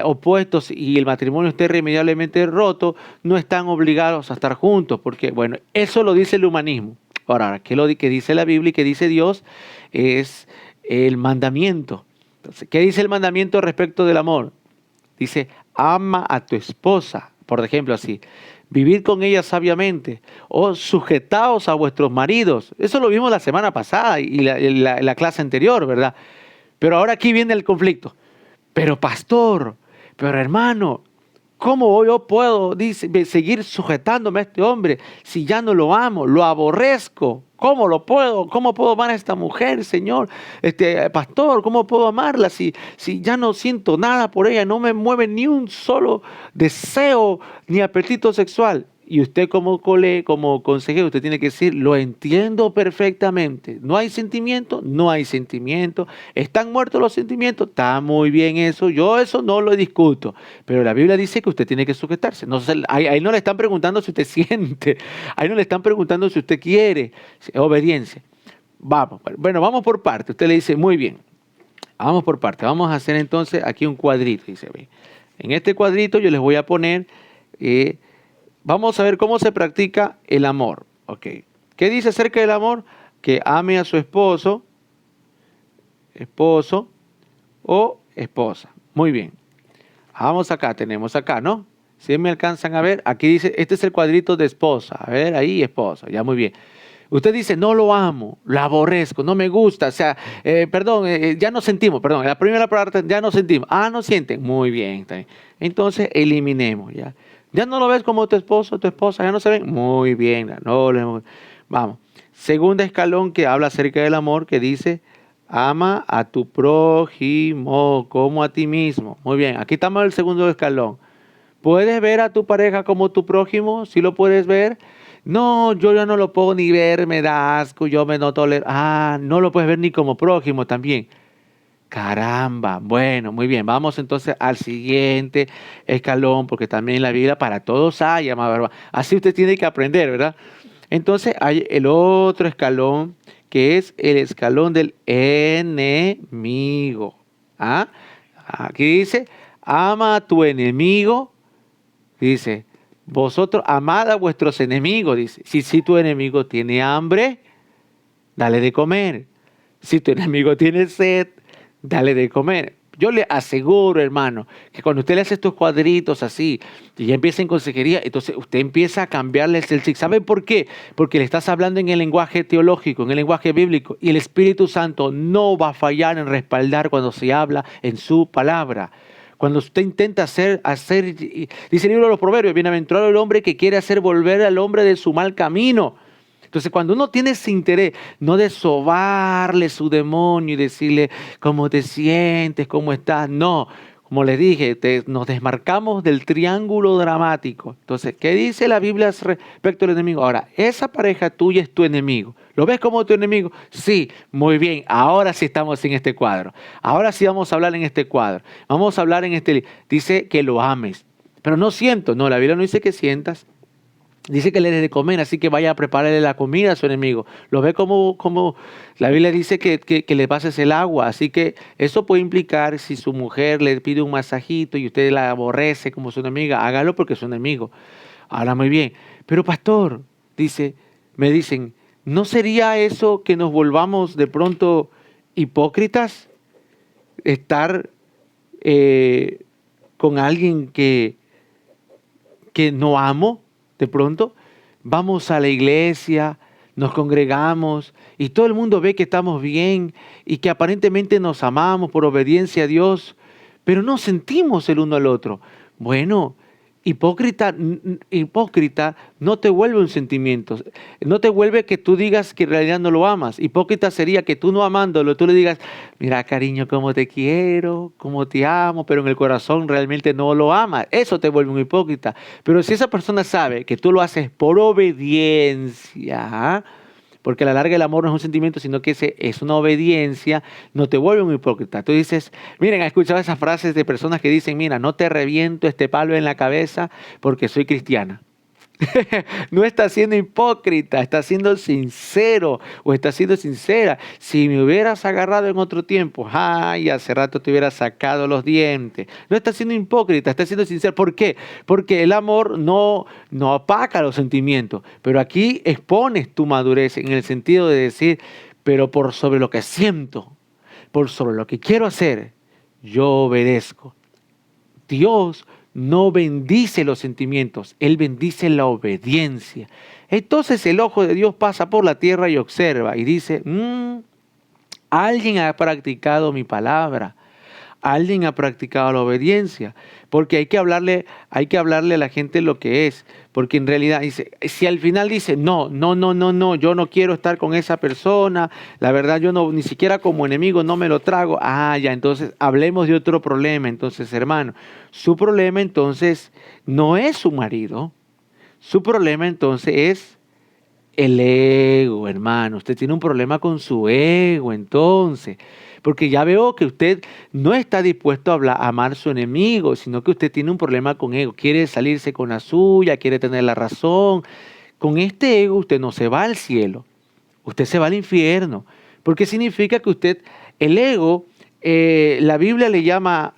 opuestos y el matrimonio está irremediablemente roto, no están obligados a estar juntos, porque, bueno, eso lo dice el humanismo. Ahora, ¿qué dice la Biblia y qué dice Dios? Es el mandamiento. Entonces, ¿qué dice el mandamiento respecto del amor? Dice, ama a tu esposa, por ejemplo así, vivir con ella sabiamente, o sujetaos a vuestros maridos. Eso lo vimos la semana pasada y la clase anterior, ¿verdad? Pero ahora aquí viene el conflicto. Pero pastor, pero hermano, ¿cómo yo puedo seguir sujetándome a este hombre si ya no lo amo, lo aborrezco? ¿Cómo puedo amar a esta mujer, Señor? Pastor, ¿cómo puedo amarla si ya no siento nada por ella? No me mueve ni un solo deseo ni apetito sexual. Y usted como consejero, usted tiene que decir, lo entiendo perfectamente. ¿No hay sentimiento? No hay sentimiento. ¿Están muertos los sentimientos? Está muy bien eso. Yo eso no lo discuto. Pero la Biblia dice que usted tiene que sujetarse. No, ahí no le están preguntando si usted siente. Ahí no le están preguntando si usted quiere. Obediencia. Vamos. Bueno, vamos por parte. Usted le dice, muy bien. Vamos por parte. Vamos a hacer entonces aquí un cuadrito. Dice, en este cuadrito yo les voy a poner... vamos a ver cómo se practica el amor. Okay. ¿Qué dice acerca del amor? Que ame a su esposo o esposa. Muy bien. Vamos acá, tenemos acá, ¿no? Si me alcanzan a ver, aquí dice, este es el cuadrito de esposa. A ver, ahí esposa, ya muy bien. Usted dice, no lo amo, lo aborrezco, no me gusta, o sea, ya no sentimos, perdón, la primera parte ya no sentimos. Ah, no sienten, muy bien. Entonces, eliminemos, ya. ¿Ya no lo ves como tu esposo, tu esposa? ¿Ya no se ven? Muy bien. Vamos. Segundo escalón que habla acerca del amor, que dice, ama a tu prójimo como a ti mismo. Muy bien. Aquí estamos en el segundo escalón. ¿Puedes ver a tu pareja como tu prójimo? ¿Sí lo puedes ver? No, yo ya no lo puedo ni ver, me da asco, yo me no tolero. Ah, no lo puedes ver ni como prójimo también. Caramba, bueno, muy bien, vamos entonces al siguiente escalón, porque también en la Biblia para todos hay amado hermano. Así usted tiene que aprender, ¿verdad? Entonces hay el otro escalón, que es el escalón del enemigo. ¿Ah? Aquí dice, ama a tu enemigo, dice, vosotros amad a vuestros enemigos, dice. Si tu enemigo tiene hambre, dale de comer. Si tu enemigo tiene sed, dale de comer. Yo le aseguro, hermano, que cuando usted le hace estos cuadritos así y ya empieza en consejería, entonces usted empieza a cambiarles el chip. ¿Sabe por qué? Porque le estás hablando en el lenguaje teológico, en el lenguaje bíblico, y el Espíritu Santo no va a fallar en respaldar cuando se habla en su palabra. Cuando usted intenta hacer, dice el libro de los Proverbios, bienaventurado el hombre que quiere hacer volver al hombre de su mal camino. Entonces, cuando uno tiene ese interés, no de sobarle su demonio y decirle cómo te sientes, cómo estás, no. Como les dije, nos desmarcamos del triángulo dramático. Entonces, ¿qué dice la Biblia respecto al enemigo? Ahora, esa pareja tuya es tu enemigo. ¿Lo ves como tu enemigo? Sí, muy bien. Ahora sí estamos en este cuadro. Ahora sí vamos a hablar en este cuadro. Vamos a hablar en este. Dice que lo ames. Pero no siento. No, la Biblia no dice que sientas. Dice que le des de comer, así que vaya a prepararle la comida a su enemigo. Lo ve como la Biblia dice que le pases el agua. Así que eso puede implicar si su mujer le pide un masajito y usted la aborrece como su enemiga, hágalo porque es su enemigo. Ahora muy bien. Pero pastor, me dicen, ¿no sería eso que nos volvamos de pronto hipócritas? Estar con alguien que no amo. De pronto vamos a la iglesia, nos congregamos y todo el mundo ve que estamos bien y que aparentemente nos amamos por obediencia a Dios, pero no sentimos el uno al otro. Bueno, hipócrita no te vuelve un sentimiento, no te vuelve que tú digas que en realidad no lo amas. Hipócrita sería que tú no amándolo, tú le digas, mira cariño, cómo te quiero, cómo te amo, pero en el corazón realmente no lo amas. Eso te vuelve un hipócrita. Pero si esa persona sabe que tú lo haces por obediencia, porque a la larga el amor no es un sentimiento, sino que es una obediencia, no te vuelve un hipócrita. Tú dices, miren, ¿has escuchado esas frases de personas que dicen, mira, no te reviento este palo en la cabeza porque soy cristiana? No está siendo hipócrita, está siendo sincero o está siendo sincera. Si me hubieras agarrado en otro tiempo, ay, hace rato te hubiera sacado los dientes. No está siendo hipócrita, está siendo sincero. ¿Por qué? Porque el amor no opaca los sentimientos, pero aquí expones tu madurez en el sentido de decir, pero por sobre lo que siento, por sobre lo que quiero hacer, yo obedezco. Dios no bendice los sentimientos, Él bendice la obediencia. Entonces el ojo de Dios pasa por la tierra y observa y dice, alguien ha practicado mi palabra, alguien ha practicado la obediencia, porque hay que hablarle a la gente lo que es, porque en realidad dice, si al final dice, no, yo no quiero estar con esa persona, la verdad yo no, ni siquiera como enemigo no me lo trago, ya, entonces hablemos de otro problema. Entonces, hermano, su problema entonces no es su marido, su problema entonces es el ego, hermano. Usted tiene un problema con su ego, entonces. Porque ya veo que usted no está dispuesto a amar a su enemigo, sino que usted tiene un problema con ego. Quiere salirse con la suya, quiere tener la razón. Con este ego usted no se va al cielo, usted se va al infierno. Porque significa que usted, el ego, la Biblia le llama,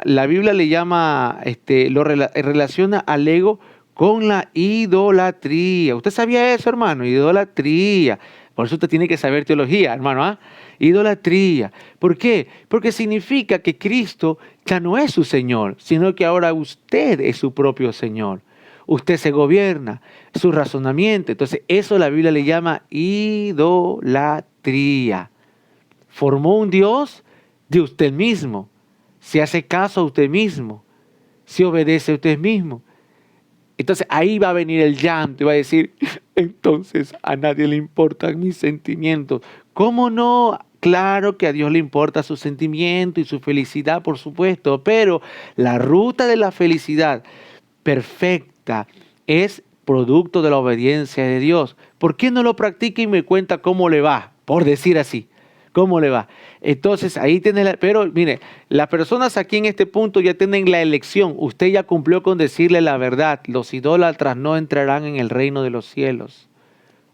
relaciona al ego con la idolatría. ¿Usted sabía eso, hermano? Idolatría. Por eso usted tiene que saber teología, hermano. Idolatría. ¿Por qué? Porque significa que Cristo ya no es su Señor, sino que ahora usted es su propio Señor. Usted se gobierna, su razonamiento. Entonces, eso la Biblia le llama idolatría. Formó un Dios de usted mismo. Se hace caso a usted mismo. Se obedece a usted mismo. Entonces ahí va a venir el llanto y va a decir, entonces a nadie le importan mis sentimientos. ¿Cómo no? Claro que a Dios le importa su sentimiento y su felicidad, por supuesto, pero la ruta de la felicidad perfecta es producto de la obediencia de Dios. ¿Por qué no lo practica y me cuenta cómo le va? Por decir así. ¿Cómo le va? Entonces ahí tiene pero mire, las personas aquí en este punto ya tienen la elección. Usted ya cumplió con decirle la verdad. Los idólatras no entrarán en el reino de los cielos.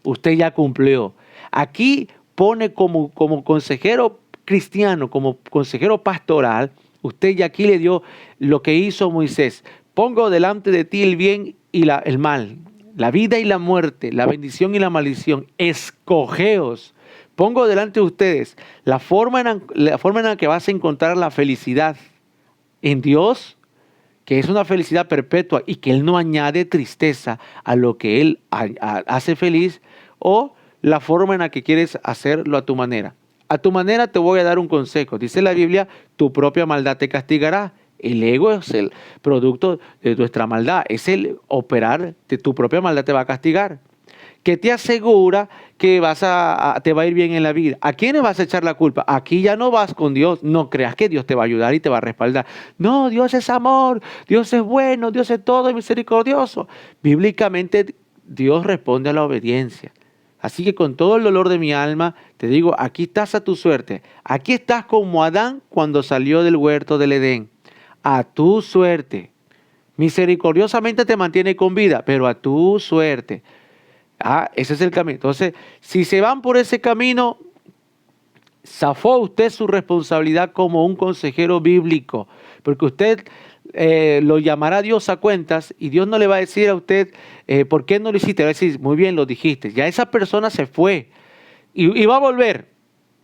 Usted ya cumplió. Aquí pone como consejero cristiano, como consejero pastoral, Usted ya aquí le dio lo que hizo Moisés. Pongo delante de ti el bien y el mal, la vida y la muerte, la bendición y la maldición. Escogeos. Pongo delante de ustedes la forma en la que vas a encontrar la felicidad en Dios, que es una felicidad perpetua y que Él no añade tristeza a lo que Él hace feliz, o la forma en la que quieres hacerlo a tu manera. A tu manera te voy a dar un consejo. Dice la Biblia, tu propia maldad te castigará. El ego es el producto de nuestra maldad. Es el operar de tu propia maldad te va a castigar. Que te asegura que te va a ir bien en la vida. ¿A quiénes vas a echar la culpa? Aquí ya no vas con Dios. No creas que Dios te va a ayudar y te va a respaldar. No, Dios es amor, Dios es bueno, Dios es todo misericordioso. Bíblicamente Dios responde a la obediencia. Así que con todo el dolor de mi alma, te digo, aquí estás a tu suerte. Aquí estás como Adán cuando salió del huerto del Edén. A tu suerte. Misericordiosamente te mantiene con vida, pero a tu suerte. Ese es el camino. Entonces, si se van por ese camino, zafó usted su responsabilidad como un consejero bíblico, porque usted lo llamará Dios a cuentas y Dios no le va a decir a usted, ¿por qué no lo hiciste? Le va a decir, muy bien, lo dijiste. Ya esa persona se fue y va a volver.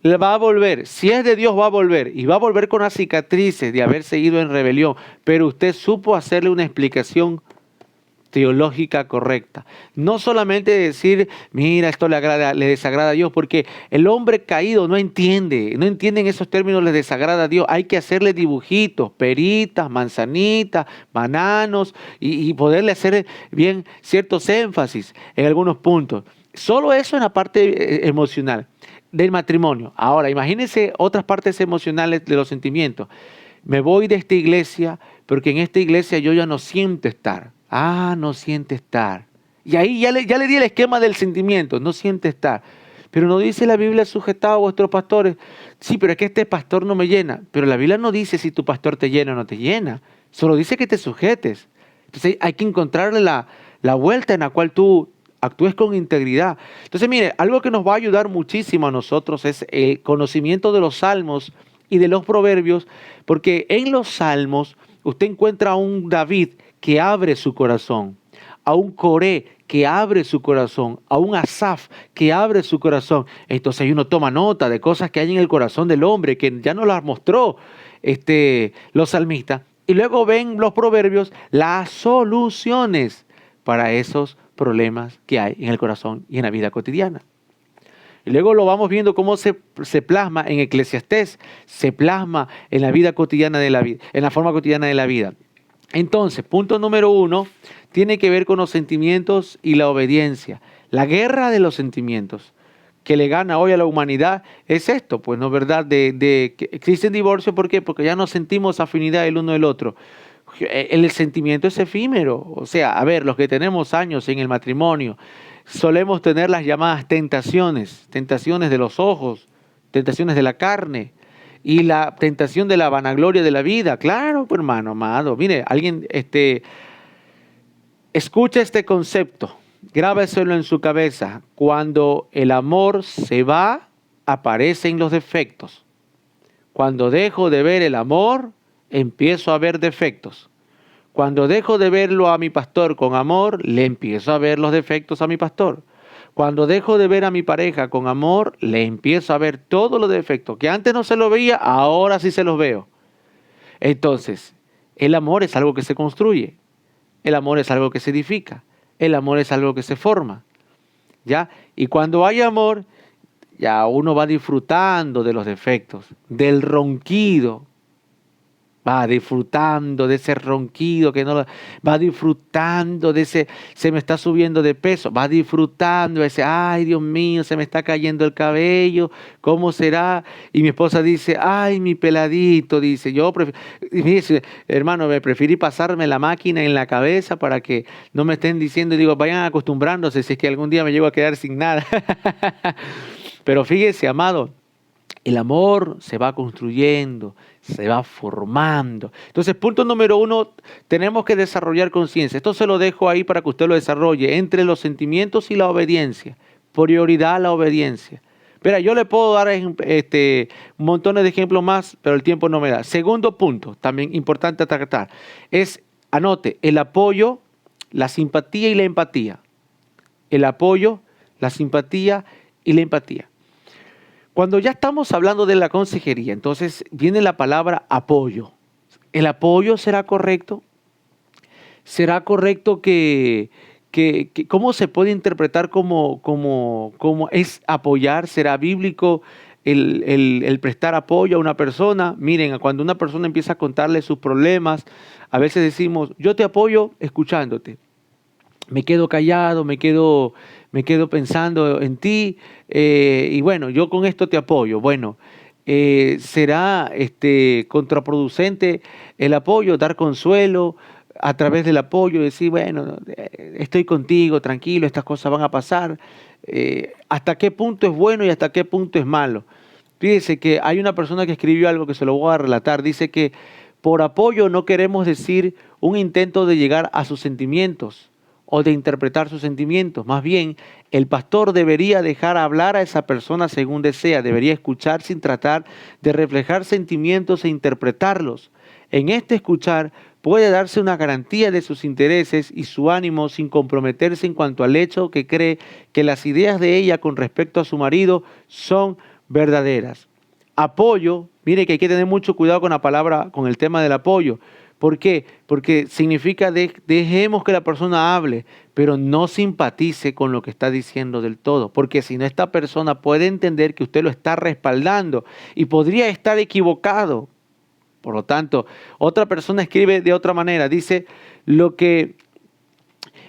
Va a volver, si es de Dios va a volver y va a volver con las cicatrices de haberse ido en rebelión, pero usted supo hacerle una explicación teológica correcta. No solamente decir, mira, esto le desagrada a Dios, porque el hombre caído no entiende en esos términos, le desagrada a Dios. Hay que hacerle dibujitos, peritas, manzanitas, bananos y poderle hacer bien ciertos énfasis en algunos puntos. Solo eso en la parte emocional del matrimonio. Ahora, imagínense otras partes emocionales de los sentimientos. Me voy de esta iglesia porque en esta iglesia yo ya no siento estar. No siente estar. Y ahí ya le di el esquema del sentimiento, no siente estar. Pero no dice la Biblia sujetado a vuestros pastores. Sí, pero es que este pastor no me llena. Pero la Biblia no dice si tu pastor te llena o no te llena. Solo dice que te sujetes. Entonces hay que encontrarle la vuelta en la cual tú actúes con integridad. Entonces, mire, algo que nos va a ayudar muchísimo a nosotros es el conocimiento de los salmos y de los proverbios, porque en los salmos usted encuentra a un David que abre su corazón, a un Coré que abre su corazón, a un Asaf que abre su corazón. Entonces ahí uno toma nota de cosas que hay en el corazón del hombre, que ya nos las mostró los salmistas. Y luego ven los proverbios las soluciones para esos problemas que hay en el corazón y en la vida cotidiana. Y luego lo vamos viendo cómo se plasma en Eclesiastés, se plasma en la vida cotidiana de la vida, en la forma cotidiana de la vida. Entonces, punto número 1, tiene que ver con los sentimientos y la obediencia. La guerra de los sentimientos que le gana hoy a la humanidad es esto, pues no es verdad, que existe divorcio, ¿por qué? Porque ya no sentimos afinidad el uno del otro. El sentimiento es efímero, o sea, a ver, los que tenemos años en el matrimonio, solemos tener las llamadas tentaciones de los ojos, tentaciones de la carne y la tentación de la vanagloria de la vida. Claro, pues, hermano amado, mire, alguien escucha este concepto, grábeselo en su cabeza. Cuando el amor se va, aparecen los defectos. Cuando dejo de ver el amor, empiezo a ver defectos. Cuando dejo de verlo a mi pastor con amor, le empiezo a ver los defectos a mi pastor. Cuando dejo de ver a mi pareja con amor, le empiezo a ver todos los defectos que antes no se los veía, ahora sí se los veo. Entonces, el amor es algo que se construye. El amor es algo que se edifica. El amor es algo que se forma. ¿Ya? Y cuando hay amor, ya uno va disfrutando de los defectos, del ronquido. Va disfrutando de ese ronquido va disfrutando de ese, se me está subiendo de peso, va disfrutando de ese, ay Dios mío, se me está cayendo el cabello, ¿cómo será? Y mi esposa dice, ay mi peladito, dice, y me dice, hermano, me preferí pasarme la máquina en la cabeza para que no me estén diciendo, digo, vayan acostumbrándose si es que algún día me llego a quedar sin nada. Pero fíjese, amado, el amor se va construyendo, se va formando. Entonces, punto número 1, tenemos que desarrollar conciencia. Esto se lo dejo ahí para que usted lo desarrolle entre los sentimientos y la obediencia. Prioridad a la obediencia. Mira, yo le puedo dar montones de ejemplos más, pero el tiempo no me da. Segundo punto, también importante tratar, es, anote, el apoyo, la simpatía y la empatía. El apoyo, la simpatía y la empatía. Cuando ya estamos hablando de la consejería, entonces viene la palabra apoyo. ¿El apoyo será correcto? ¿Será correcto cómo se puede interpretar como es apoyar? ¿Será bíblico el prestar apoyo a una persona? Miren, cuando una persona empieza a contarle sus problemas, a veces decimos, yo te apoyo escuchándote. Me quedo callado, me quedo pensando en ti, y bueno, yo con esto te apoyo. Bueno, será contraproducente el apoyo, dar consuelo a través del apoyo, decir, bueno, estoy contigo, tranquilo, estas cosas van a pasar. ¿Hasta qué punto es bueno y hasta qué punto es malo? Fíjese que hay una persona que escribió algo que se lo voy a relatar. Dice que por apoyo no queremos decir un intento de llegar a sus sentimientos o de interpretar sus sentimientos. Más bien, el pastor debería dejar hablar a esa persona según desea, debería escuchar sin tratar de reflejar sentimientos e interpretarlos. En este escuchar puede darse una garantía de sus intereses y su ánimo sin comprometerse en cuanto al hecho que cree que las ideas de ella con respecto a su marido son verdaderas. Apoyo, mire que hay que tener mucho cuidado con la palabra, con el tema del apoyo. ¿Por qué? Porque significa dejemos que la persona hable, pero no simpatice con lo que está diciendo del todo. Porque si no, esta persona puede entender que usted lo está respaldando y podría estar equivocado. Por lo tanto, otra persona escribe de otra manera. Dice, lo que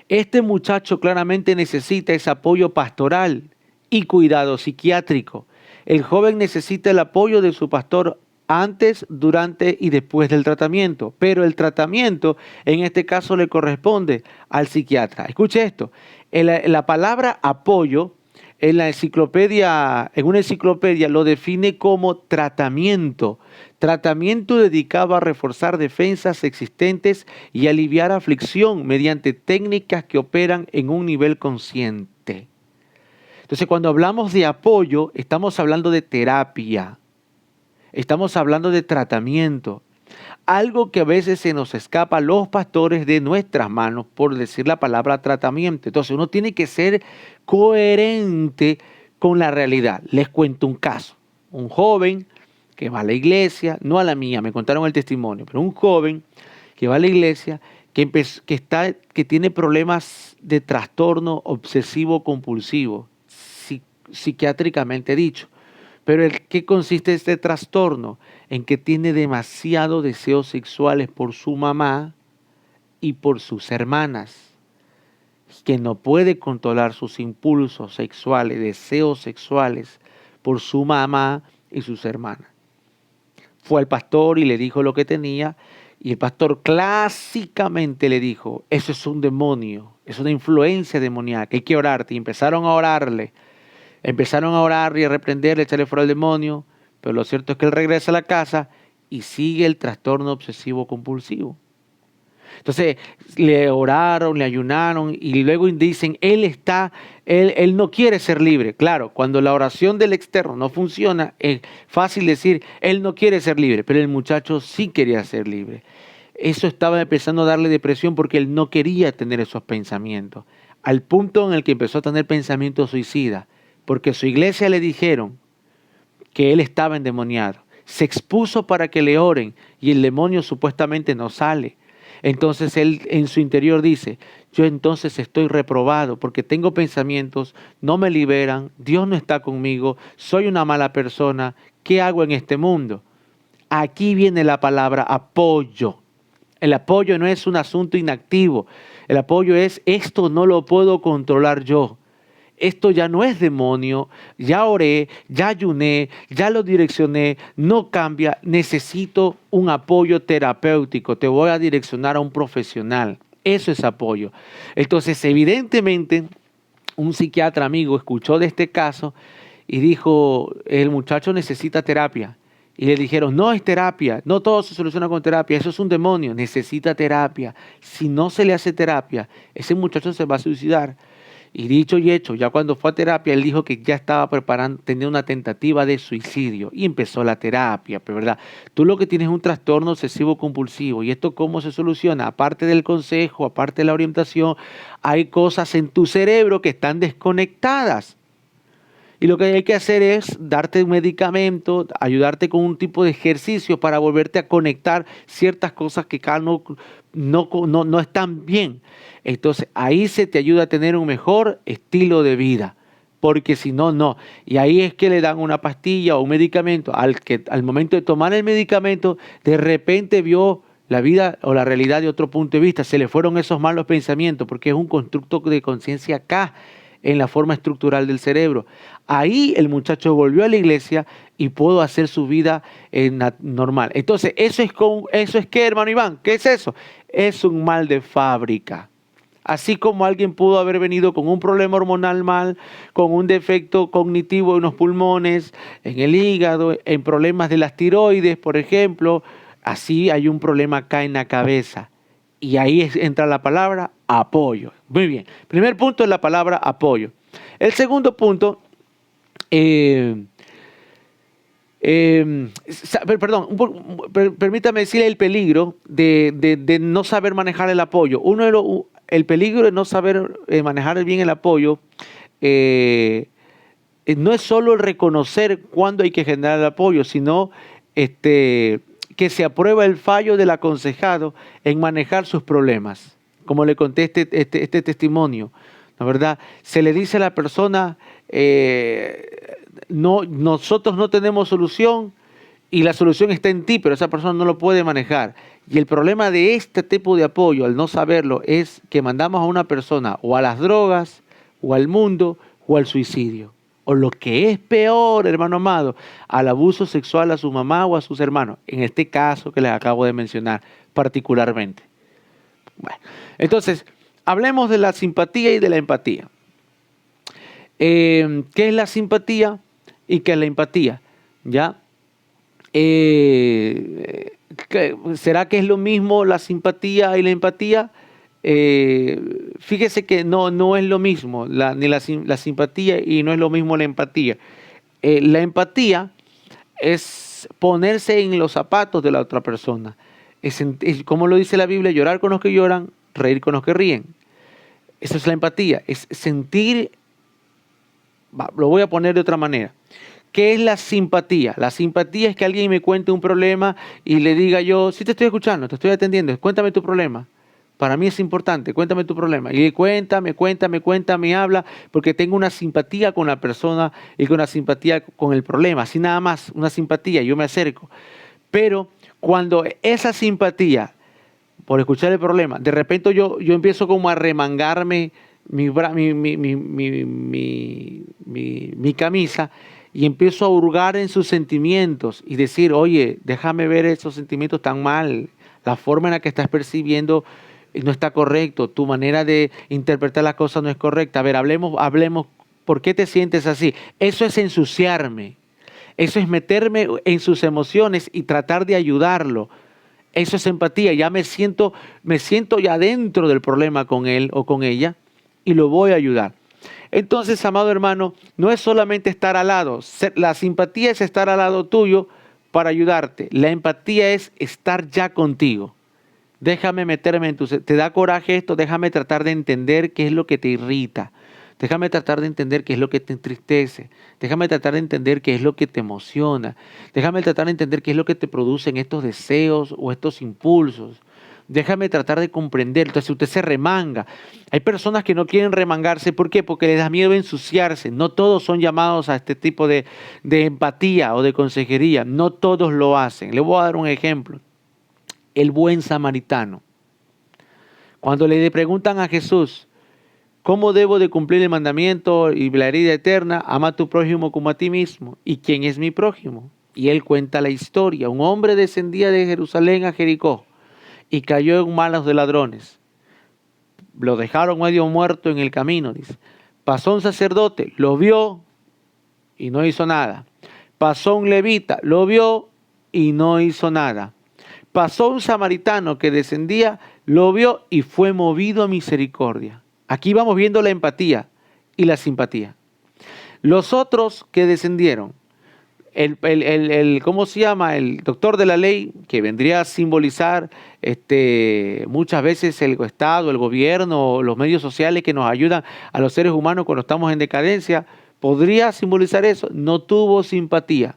este muchacho claramente necesita es apoyo pastoral y cuidado psiquiátrico. El joven necesita el apoyo de su pastor antes, durante y después del tratamiento. Pero el tratamiento, en este caso, le corresponde al psiquiatra. Escuche esto. La palabra apoyo en una enciclopedia lo define como tratamiento. Tratamiento dedicado a reforzar defensas existentes y aliviar aflicción mediante técnicas que operan en un nivel consciente. Entonces, cuando hablamos de apoyo, estamos hablando de terapia. Estamos hablando de tratamiento, algo que a veces se nos escapa a los pastores de nuestras manos por decir la palabra tratamiento. Entonces uno tiene que ser coherente con la realidad. Les cuento un caso. Un joven que va a la iglesia, no a la mía, me contaron el testimonio, pero un joven que va a la iglesia, que tiene problemas de trastorno obsesivo compulsivo, psiquiátricamente dicho. Pero ¿en qué consiste este trastorno? En que tiene demasiados deseos sexuales por su mamá y por sus hermanas, que no puede controlar sus impulsos sexuales, deseos sexuales por su mamá y sus hermanas. Fue al pastor y le dijo lo que tenía, y el pastor clásicamente le dijo, eso es un demonio, es una influencia demoníaca, hay que orarte. Y empezaron a orarle. Empezaron a orar y a reprenderle, echarle fuera al demonio, pero lo cierto es que él regresa a la casa y sigue el trastorno obsesivo compulsivo. Entonces le oraron, le ayunaron y luego dicen, él no quiere ser libre. Claro, cuando la oración del externo no funciona, es fácil decir, él no quiere ser libre, pero el muchacho sí quería ser libre. Eso estaba empezando a darle depresión porque él no quería tener esos pensamientos, al punto en el que empezó a tener pensamientos suicidas. Porque su iglesia le dijeron que él estaba endemoniado. Se expuso para que le oren y el demonio supuestamente no sale. Entonces él en su interior dice, yo entonces estoy reprobado porque tengo pensamientos, no me liberan, Dios no está conmigo, soy una mala persona, ¿qué hago en este mundo? Aquí viene la palabra apoyo. El apoyo no es un asunto inactivo. El apoyo es, esto no lo puedo controlar yo. Esto ya no es demonio, ya oré, ya ayuné, ya lo direccioné, no cambia, necesito un apoyo terapéutico, te voy a direccionar a un profesional. Eso es apoyo. Entonces, evidentemente, un psiquiatra amigo escuchó de este caso y dijo, el muchacho necesita terapia. Y le dijeron, no es terapia, no todo se soluciona con terapia, eso es un demonio, necesita terapia. Si no se le hace terapia, ese muchacho se va a suicidar. Y dicho y hecho, ya cuando fue a terapia, él dijo que ya estaba preparando, tenía una tentativa de suicidio y empezó la terapia, pero ¿verdad? Tú lo que tienes es un trastorno obsesivo compulsivo. ¿Y esto cómo se soluciona? Aparte del consejo, aparte de la orientación, hay cosas en tu cerebro que están desconectadas. Y lo que hay que hacer es darte un medicamento, ayudarte con un tipo de ejercicio para volverte a conectar ciertas cosas que acá no están bien. Entonces ahí se te ayuda a tener un mejor estilo de vida. Porque si no, no. Y ahí es que le dan una pastilla o un medicamento al momento de tomar el medicamento, de repente vio la vida o la realidad de otro punto de vista. Se le fueron esos malos pensamientos porque es un constructo de conciencia acá en la forma estructural del cerebro. Ahí el muchacho volvió a la iglesia y pudo hacer su vida normal. Entonces, ¿eso es qué, hermano Iván? ¿Qué es eso? Es un mal de fábrica. Así como alguien pudo haber venido con un problema hormonal mal, con un defecto cognitivo en los pulmones, en el hígado, en problemas de las tiroides, por ejemplo, así hay un problema acá en la cabeza. Y ahí entra la palabra apoyo. Muy bien. Primer punto es la palabra apoyo. El segundo punto, permítame decirle el peligro de no saber manejar el apoyo. El peligro de no saber manejar bien el apoyo no es solo el reconocer cuándo hay que generar el apoyo, sino que se aprueba el fallo del aconsejado en manejar sus problemas. Como le conté este testimonio, ¿la verdad? Se le dice a la persona, nosotros no tenemos solución y la solución está en ti, pero esa persona no lo puede manejar. Y el problema de este tipo de apoyo, al no saberlo, es que mandamos a una persona o a las drogas, o al mundo, o al suicidio. O lo que es peor, hermano amado, al abuso sexual a su mamá o a sus hermanos. En este caso que les acabo de mencionar particularmente. Bueno, entonces, hablemos de la simpatía y de la empatía. ¿Qué es la simpatía y qué es la empatía? ¿Ya? ¿Será que es lo mismo la simpatía y la empatía? Fíjese que no es lo mismo ni la simpatía y no es lo mismo la empatía. La empatía es ponerse en los zapatos de la otra persona. Es como lo dice la Biblia, llorar con los que lloran, reír con los que ríen. Eso es la empatía, es sentir, lo voy a poner de otra manera. ¿Qué es la simpatía? La simpatía es que alguien me cuente un problema y le diga yo, sí te estoy escuchando, te estoy atendiendo, cuéntame tu problema. Para mí es importante, cuéntame tu problema. Y cuéntame, habla, porque tengo una simpatía con la persona y con una simpatía con el problema. Así nada más, una simpatía, yo me acerco. Pero cuando esa simpatía, por escuchar el problema, de repente yo empiezo como a remangarme mi camisa y empiezo a hurgar en sus sentimientos y decir, oye, déjame ver esos sentimientos tan mal, la forma en la que estás percibiendo no está correcto, tu manera de interpretar las cosas no es correcta. A ver, hablemos, ¿por qué te sientes así? Eso es ensuciarme, eso es meterme en sus emociones y tratar de ayudarlo. Eso es empatía, ya me siento ya dentro del problema con él o con ella y lo voy a ayudar. Entonces, amado hermano, no es solamente estar al lado, la simpatía es estar al lado tuyo para ayudarte, la empatía es estar ya contigo. Déjame meterme en ¿te da coraje esto? Déjame tratar de entender qué es lo que te irrita. Déjame tratar de entender qué es lo que te entristece. Déjame tratar de entender qué es lo que te emociona. Déjame tratar de entender qué es lo que te producen estos deseos o estos impulsos. Déjame tratar de comprender. Entonces usted se remanga. Hay personas que no quieren remangarse. ¿Por qué? Porque les da miedo ensuciarse. No todos son llamados a este tipo de empatía o de consejería. No todos lo hacen. Le voy a dar un ejemplo. El buen samaritano. Cuando le preguntan a Jesús, ¿cómo debo de cumplir el mandamiento y la herida eterna? Ama a tu prójimo como a ti mismo. ¿Y quién es mi prójimo? Y él cuenta la historia. Un hombre descendía de Jerusalén a Jericó y cayó en manos de ladrones. Lo dejaron medio muerto en el camino, dice. Pasó un sacerdote, lo vio y no hizo nada. Pasó un levita, lo vio y no hizo nada. Pasó un samaritano que descendía, lo vio y fue movido a misericordia. Aquí vamos viendo la empatía. y la simpatía. Los otros que descendieron, ¿cómo se llama? El doctor de la ley, que vendría a simbolizar muchas veces el Estado, el gobierno, los medios sociales que nos ayudan a los seres humanos cuando estamos en decadencia, podría simbolizar eso. No tuvo simpatía,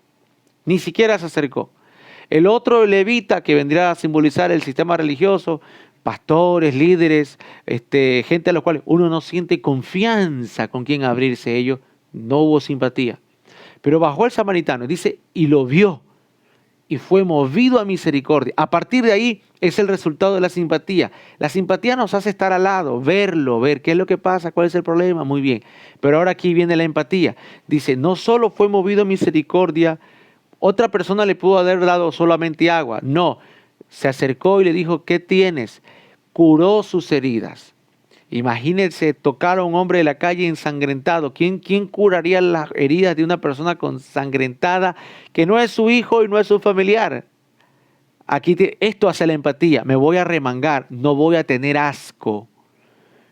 ni siquiera se acercó. El otro levita, que vendría a simbolizar el sistema religioso, pastores, líderes, gente a los cuales uno no siente confianza con quien abrirse ellos, no hubo simpatía. Pero bajó el samaritano, dice, y lo vio, y fue movido a misericordia. A partir de ahí es el resultado de la simpatía. La simpatía nos hace estar al lado, verlo, ver qué es lo que pasa, cuál es el problema, muy bien. Pero ahora aquí viene la empatía. Dice, no solo fue movido a misericordia, otra persona le pudo haber dado solamente agua. No, se acercó y le dijo, ¿qué tienes? Curó sus heridas. Imagínense tocar a un hombre de la calle ensangrentado. ¿Quién curaría las heridas de una persona ensangrentada que no es su hijo y no es su familiar? Esto hace la empatía. Me voy a remangar, no voy a tener asco.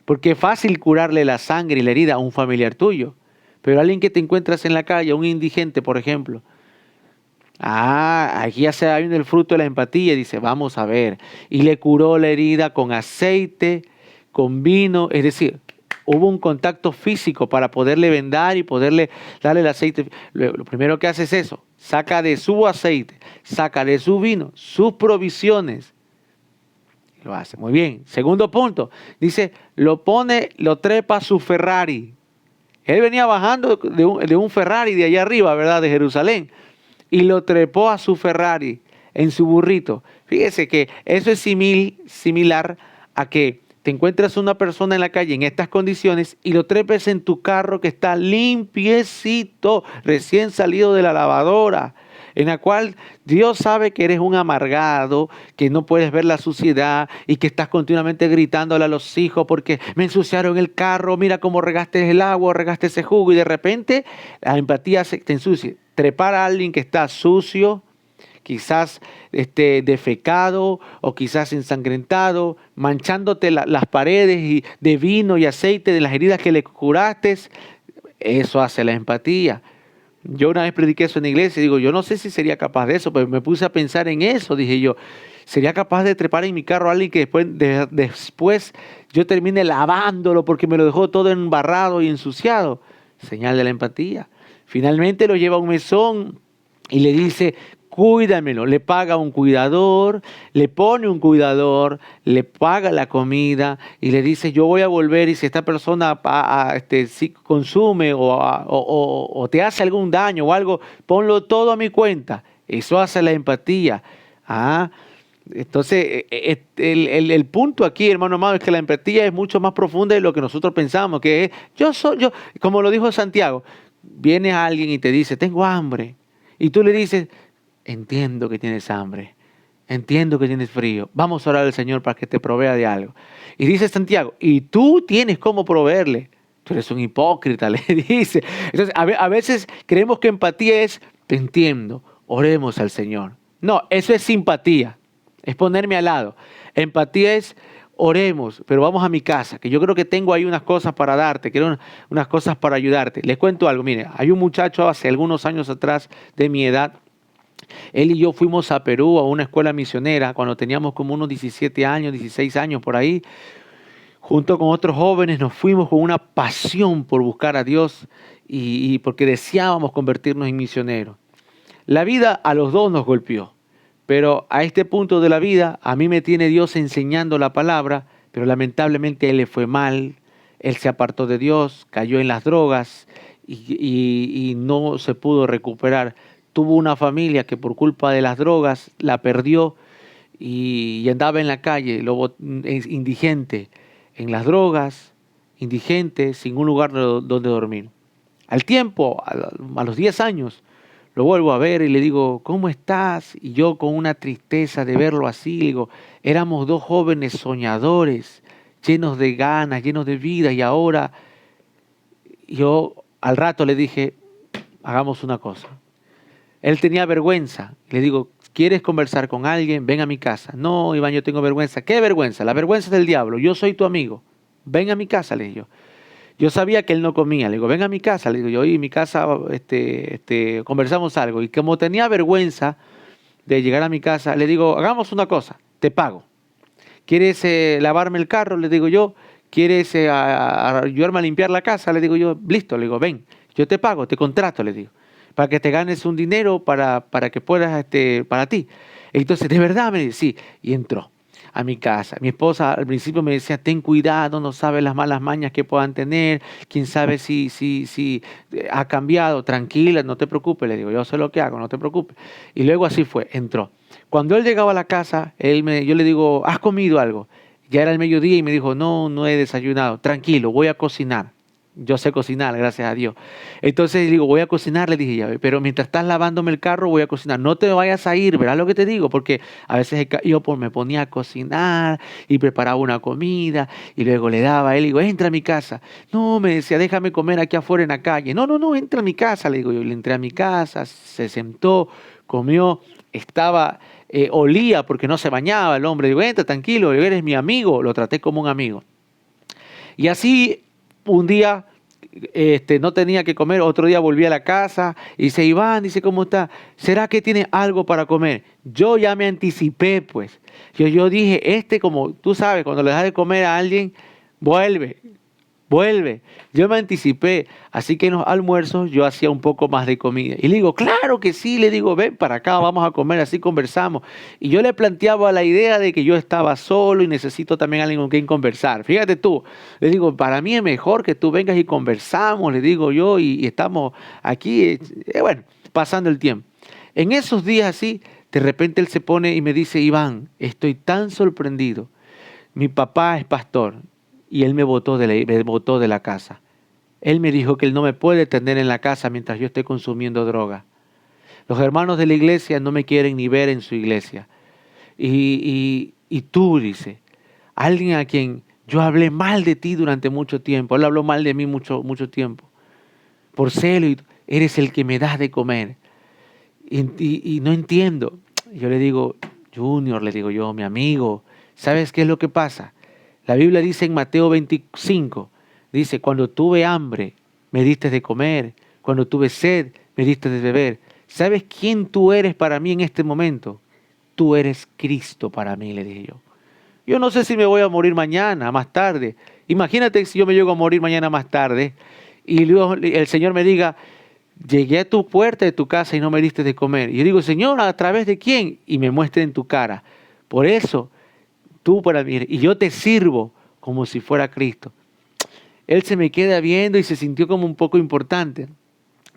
Porque es fácil curarle la sangre y la herida a un familiar tuyo. Pero a alguien que te encuentras en la calle, un indigente, por ejemplo. Aquí ya se viene el fruto de la empatía. Dice, vamos a ver. Y le curó la herida con aceite, con vino, es decir, hubo un contacto físico para poderle vendar y poderle darle el aceite. Lo primero que hace es eso, saca de su aceite, saca de su vino, sus provisiones. Lo hace muy bien. Segundo punto, dice, lo trepa a su Ferrari. Él venía bajando de un Ferrari de allá arriba, ¿verdad? De Jerusalén. Y lo trepó a su Ferrari en su burrito. Fíjese que eso es similar a que te encuentras una persona en la calle en estas condiciones y lo trepes en tu carro que está limpiecito, recién salido de la lavadora, en la cual Dios sabe que eres un amargado, que no puedes ver la suciedad y que estás continuamente gritándole a los hijos porque me ensuciaron el carro, mira cómo regaste el agua, regaste ese jugo, y de repente la empatía te ensucia. Trepar a alguien que está sucio, quizás defecado o quizás ensangrentado, manchándote las paredes de vino y aceite de las heridas que le curaste, eso hace la empatía. Yo una vez prediqué eso en la iglesia y digo, yo no sé si sería capaz de eso, pero me puse a pensar en eso, dije yo, ¿sería capaz de trepar en mi carro a alguien que después yo termine lavándolo porque me lo dejó todo embarrado y ensuciado? Señal de la empatía. Finalmente lo lleva a un mesón y le dice, cuídamelo. Le paga un cuidador, le pone un cuidador, le paga la comida y le dice, yo voy a volver y si esta persona si consume o te hace algún daño o algo, ponlo todo a mi cuenta. Eso hace la empatía. Entonces, el punto aquí, hermano amado, es que la empatía es mucho más profunda de lo que nosotros pensamos, que es, yo, como lo dijo Santiago, viene alguien y te dice, tengo hambre, y tú le dices, entiendo que tienes hambre, entiendo que tienes frío, vamos a orar al Señor para que te provea de algo. Y dice Santiago, y tú tienes cómo proveerle, tú eres un hipócrita, le dice. Entonces, a veces creemos que empatía es, te entiendo, oremos al Señor. No, eso es simpatía, es ponerme al lado. Empatía es, oremos, pero vamos a mi casa, que yo creo que tengo ahí unas cosas para darte, quiero unas cosas para ayudarte. Les cuento algo, mire, hay un muchacho hace algunos años atrás de mi edad, él y yo fuimos a Perú a una escuela misionera cuando teníamos como unos 17 años, 16 años por ahí. Junto con otros jóvenes nos fuimos con una pasión por buscar a Dios y porque deseábamos convertirnos en misioneros. La vida a los dos nos golpeó. Pero a este punto de la vida, a mí me tiene Dios enseñando la palabra, pero lamentablemente a él le fue mal, él se apartó de Dios, cayó en las drogas y no se pudo recuperar. Tuvo una familia que por culpa de las drogas la perdió y andaba en la calle, indigente, en las drogas, indigente, sin un lugar donde dormir. Al tiempo, a los 10 años, lo vuelvo a ver y le digo, ¿cómo estás? Y yo con una tristeza de verlo así, le digo, éramos dos jóvenes soñadores, llenos de ganas, llenos de vida, y ahora yo al rato le dije, hagamos una cosa. Él tenía vergüenza. Le digo, ¿quieres conversar con alguien? Ven a mi casa. No, Iván, yo tengo vergüenza. ¿Qué vergüenza? La vergüenza es del diablo. Yo soy tu amigo. Ven a mi casa, le dije yo. Yo sabía que él no comía. Le digo, ven a mi casa. Le digo, yo, y en mi casa conversamos algo. Y como tenía vergüenza de llegar a mi casa, le digo, hagamos una cosa, te pago. ¿Quieres lavarme el carro? Le digo yo. ¿Quieres ayudarme a limpiar la casa? Le digo yo, listo. Le digo, ven, yo te pago, te contrato, le digo, para que te ganes un dinero para que puedas, para ti. Entonces, ¿de verdad? Me dice, sí. Y entró a mi casa. Mi esposa al principio me decía, ten cuidado, no sabes las malas mañas que puedan tener, quién sabe si ha cambiado, tranquila, no te preocupes, le digo, yo sé lo que hago, no te preocupes. Y luego así fue, entró. Cuando él llegaba a la casa, yo le digo, ¿has comido algo? Ya era el mediodía y me dijo, no, no he desayunado, tranquilo, voy a cocinar. Yo sé cocinar, gracias a Dios. Entonces le digo, voy a cocinar, le dije ya, pero mientras estás lavándome el carro voy a cocinar. No te vayas a ir, ¿verdad lo que te digo? Porque a veces yo me ponía a cocinar y preparaba una comida y luego le daba a él y digo, entra a mi casa. No, me decía, déjame comer aquí afuera en la calle. No, no, no, entra a mi casa, le digo yo. Le entré a mi casa, se sentó, comió, olía porque no se bañaba el hombre. Digo, entra, tranquilo, eres mi amigo. Lo traté como un amigo. Y así un día no tenía que comer, otro día volví a la casa y dice, Iván, dice, ¿cómo está? ¿Será que tiene algo para comer? Yo ya me anticipé, pues. Yo dije, como tú sabes, cuando le das de comer a alguien, vuelve. Yo me anticipé, así que en los almuerzos yo hacía un poco más de comida. Y le digo, claro que sí, le digo, ven para acá, vamos a comer, así conversamos. Y yo le planteaba la idea de que yo estaba solo y necesito también alguien con quien conversar. Fíjate tú, le digo, para mí es mejor que tú vengas y conversamos, le digo yo, y estamos aquí, bueno, pasando el tiempo. En esos días así, de repente él se pone y me dice, Iván, estoy tan sorprendido. Mi papá es pastor. Y él me botó de la casa. Él me dijo que él no me puede tener en la casa mientras yo esté consumiendo droga. Los hermanos de la iglesia no me quieren ni ver en su iglesia. Y tú, dice, alguien a quien yo hablé mal de ti durante mucho tiempo, él habló mal de mí mucho tiempo, por celo, eres el que me das de comer. Y no entiendo. Yo le digo, Junior, le digo yo, mi amigo, ¿sabes qué es lo que pasa? La Biblia dice en Mateo 25, dice, cuando tuve hambre, me diste de comer, cuando tuve sed, me diste de beber. ¿Sabes quién tú eres para mí en este momento? Tú eres Cristo para mí, le dije yo. Yo no sé si me voy a morir mañana, más tarde. Imagínate si yo me llego a morir mañana más tarde y luego el Señor me diga, llegué a tu puerta de tu casa y no me diste de comer. Y yo digo, Señor, ¿a través de quién? Y me muestre en tu cara. Por eso, tú para mí, y yo te sirvo como si fuera Cristo. Él se me queda viendo y se sintió como un poco importante.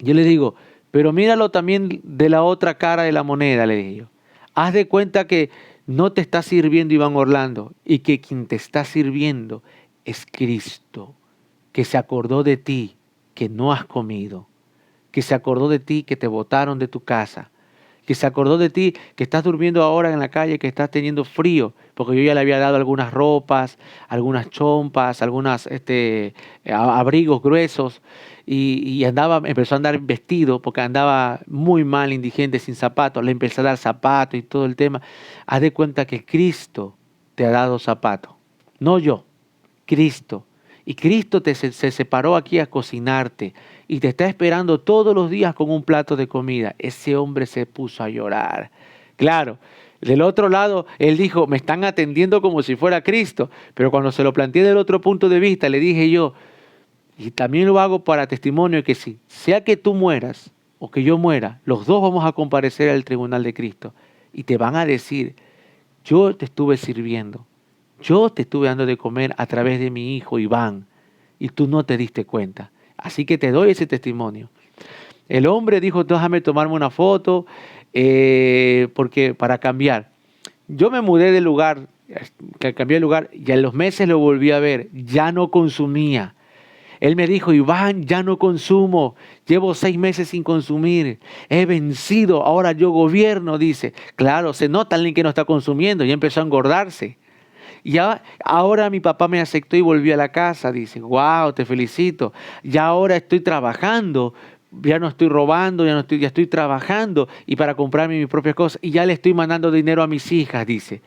Yo le digo, pero míralo también de la otra cara de la moneda, le digo. Haz de cuenta que no te está sirviendo Iván Orlando y que quien te está sirviendo es Cristo, que se acordó de ti, que no has comido, que se acordó de ti, que te botaron de tu casa, que se acordó de ti, que estás durmiendo ahora en la calle, que estás teniendo frío, porque yo ya le había dado algunas ropas, algunas chompas, algunos abrigos gruesos, y empezó a andar vestido, porque andaba muy mal, indigente, sin zapatos, le empecé a dar zapatos y todo el tema. Haz de cuenta que Cristo te ha dado zapatos, no yo, Cristo. Y Cristo se separó aquí a cocinarte y te está esperando todos los días con un plato de comida. Ese hombre se puso a llorar. Claro, del otro lado, él dijo, me están atendiendo como si fuera Cristo. Pero cuando se lo planteé del otro punto de vista, le dije yo, y también lo hago para testimonio, que si sea que tú mueras o que yo muera, los dos vamos a comparecer al tribunal de Cristo. Y te van a decir, yo te estuve sirviendo. Yo te estuve dando de comer a través de mi hijo Iván y tú no te diste cuenta. Así que te doy ese testimonio. El hombre dijo, déjame tomarme una foto porque para cambiar. Yo me mudé de lugar, cambié de lugar y en los meses lo volví a ver. Ya no consumía. Él me dijo, Iván, ya no consumo. Llevo 6 meses sin consumir. He vencido. Ahora yo gobierno, dice. Claro, se nota alguien que no está consumiendo. Ya empezó a engordarse. Ya ahora mi papá me aceptó y volví a la casa. Dice, wow, te felicito. Ya ahora estoy trabajando. Ya no estoy robando, ya estoy trabajando y para comprarme mis propias cosas. Y ya le estoy mandando dinero a mis hijas, dice.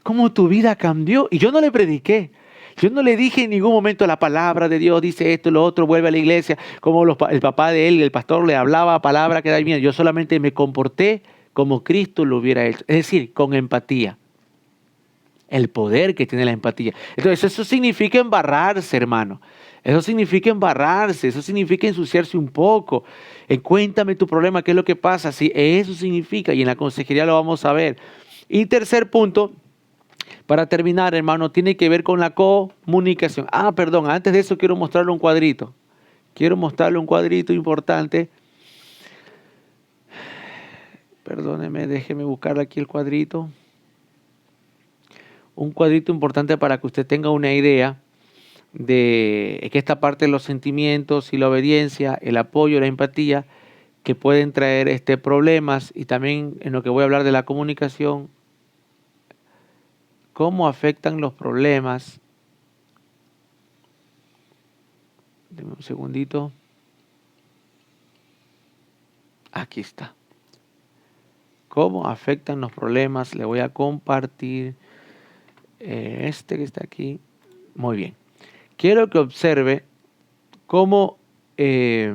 ¿Cómo tu vida cambió? Y yo no le prediqué. Yo no le dije en ningún momento la palabra de Dios, dice esto, lo otro, vuelve a la iglesia, como el papá de él, el pastor, le hablaba palabra que da bien. Yo solamente me comporté como Cristo lo hubiera hecho, es decir, con empatía. El poder que tiene la empatía. Entonces eso significa embarrarse, hermano. Eso significa embarrarse, eso significa ensuciarse un poco. Cuéntame tu problema, qué es lo que pasa. Sí, eso significa, y en la consejería lo vamos a ver. Y tercer punto, para terminar, hermano, tiene que ver con la comunicación. Perdón, antes de eso quiero mostrarle un cuadrito. Quiero mostrarle un cuadrito importante. Perdóneme, déjeme buscar aquí el cuadrito. Un cuadrito importante para que usted tenga una idea de que esta parte de los sentimientos y la obediencia, el apoyo, la empatía, que pueden traer problemas, y también en lo que voy a hablar de la comunicación, cómo afectan los problemas. Deme un segundito. Aquí está. Cómo afectan los problemas. Le voy a compartir que está aquí. Muy bien. Quiero que observe cómo se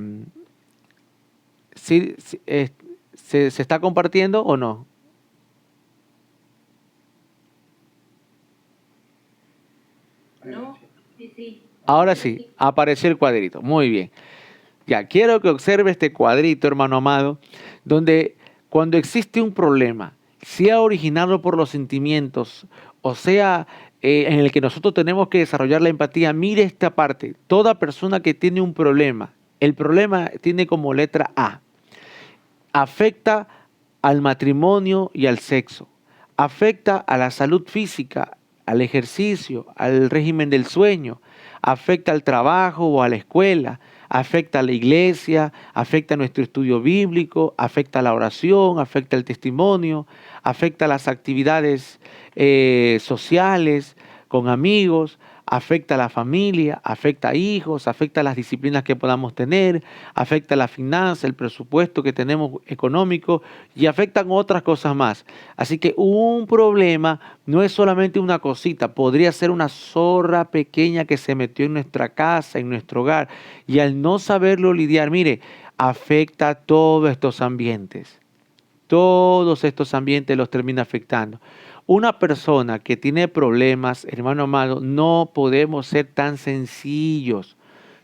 está compartiendo o no. No, sí. Ahora sí, apareció el cuadrito. Muy bien. Ya, quiero que observe este cuadrito, hermano amado, donde cuando existe un problema, sea originado por los sentimientos, o sea, en el que nosotros tenemos que desarrollar la empatía, mire esta parte. Toda persona que tiene un problema, el problema tiene como letra A. Afecta al matrimonio y al sexo. Afecta a la salud física, al ejercicio, al régimen del sueño. Afecta al trabajo o a la escuela. Afecta a la iglesia, afecta a nuestro estudio bíblico, afecta a la oración, afecta al testimonio, afecta a las actividades sociales, con amigos, afecta a la familia, afecta a hijos, afecta a las disciplinas que podamos tener, afecta a la finanza, el presupuesto que tenemos económico, y afectan otras cosas más. Así que un problema no es solamente una cosita, podría ser una zorra pequeña que se metió en nuestra casa, en nuestro hogar, y al no saberlo lidiar, mire, afecta a todos estos ambientes. Todos estos ambientes los termina afectando. Una persona que tiene problemas, hermano amado, no podemos ser tan sencillos,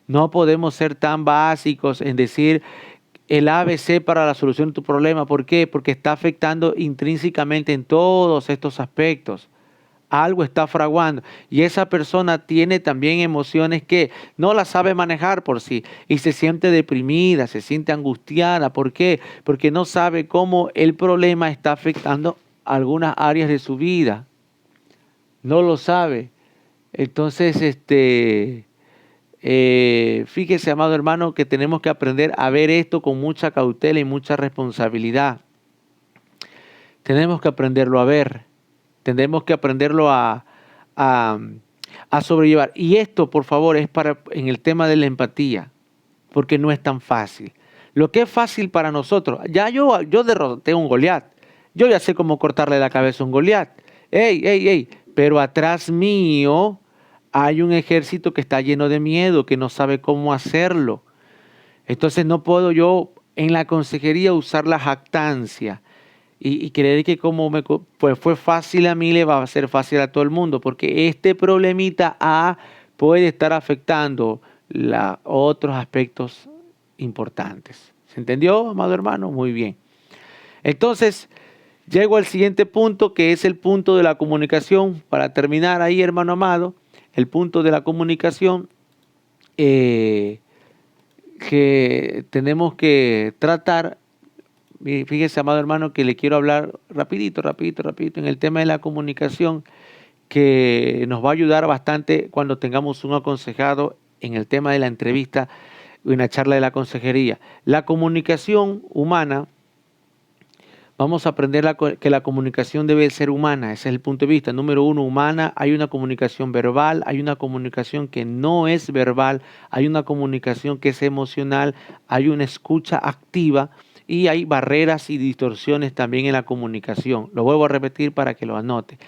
no podemos ser tan básicos en decir el ABC para la solución de tu problema. ¿Por qué? Porque está afectando intrínsecamente en todos estos aspectos. Algo está fraguando, y esa persona tiene también emociones que no las sabe manejar por sí, y se siente deprimida, se siente angustiada. ¿Por qué? Porque no sabe cómo el problema está afectando algunas áreas de su vida. No lo sabe. Entonces, fíjese, amado hermano, que tenemos que aprender a ver esto con mucha cautela y mucha responsabilidad. Tenemos que aprenderlo a ver. Tendremos que aprenderlo a sobrellevar. Y esto, por favor, es para en el tema de la empatía, porque no es tan fácil. Lo que es fácil para nosotros, ya yo derroté a un Goliat. Yo ya sé cómo cortarle la cabeza a un Goliat. ¡Ey! Pero atrás mío hay un ejército que está lleno de miedo, que no sabe cómo hacerlo. Entonces no puedo yo en la consejería usar la jactancia y creer que pues fue fácil a mí, le va a ser fácil a todo el mundo, porque este problemita A puede estar afectando otros aspectos importantes. ¿Se entendió, amado hermano? Muy bien. Entonces, llego al siguiente punto, que es el punto de la comunicación. Para terminar ahí, hermano amado, el punto de la comunicación que tenemos que tratar. Fíjese, amado hermano, que le quiero hablar rapidito, en el tema de la comunicación, que nos va a ayudar bastante cuando tengamos un aconsejado en el tema de la entrevista o en la charla de la consejería. La comunicación humana, vamos a aprender que la comunicación debe ser humana. Ese es el punto de vista. Número uno, humana. Hay una comunicación verbal, hay una comunicación que no es verbal, hay una comunicación que es emocional, hay una escucha activa. Y hay barreras y distorsiones también en la comunicación. Lo vuelvo a repetir para que lo anote.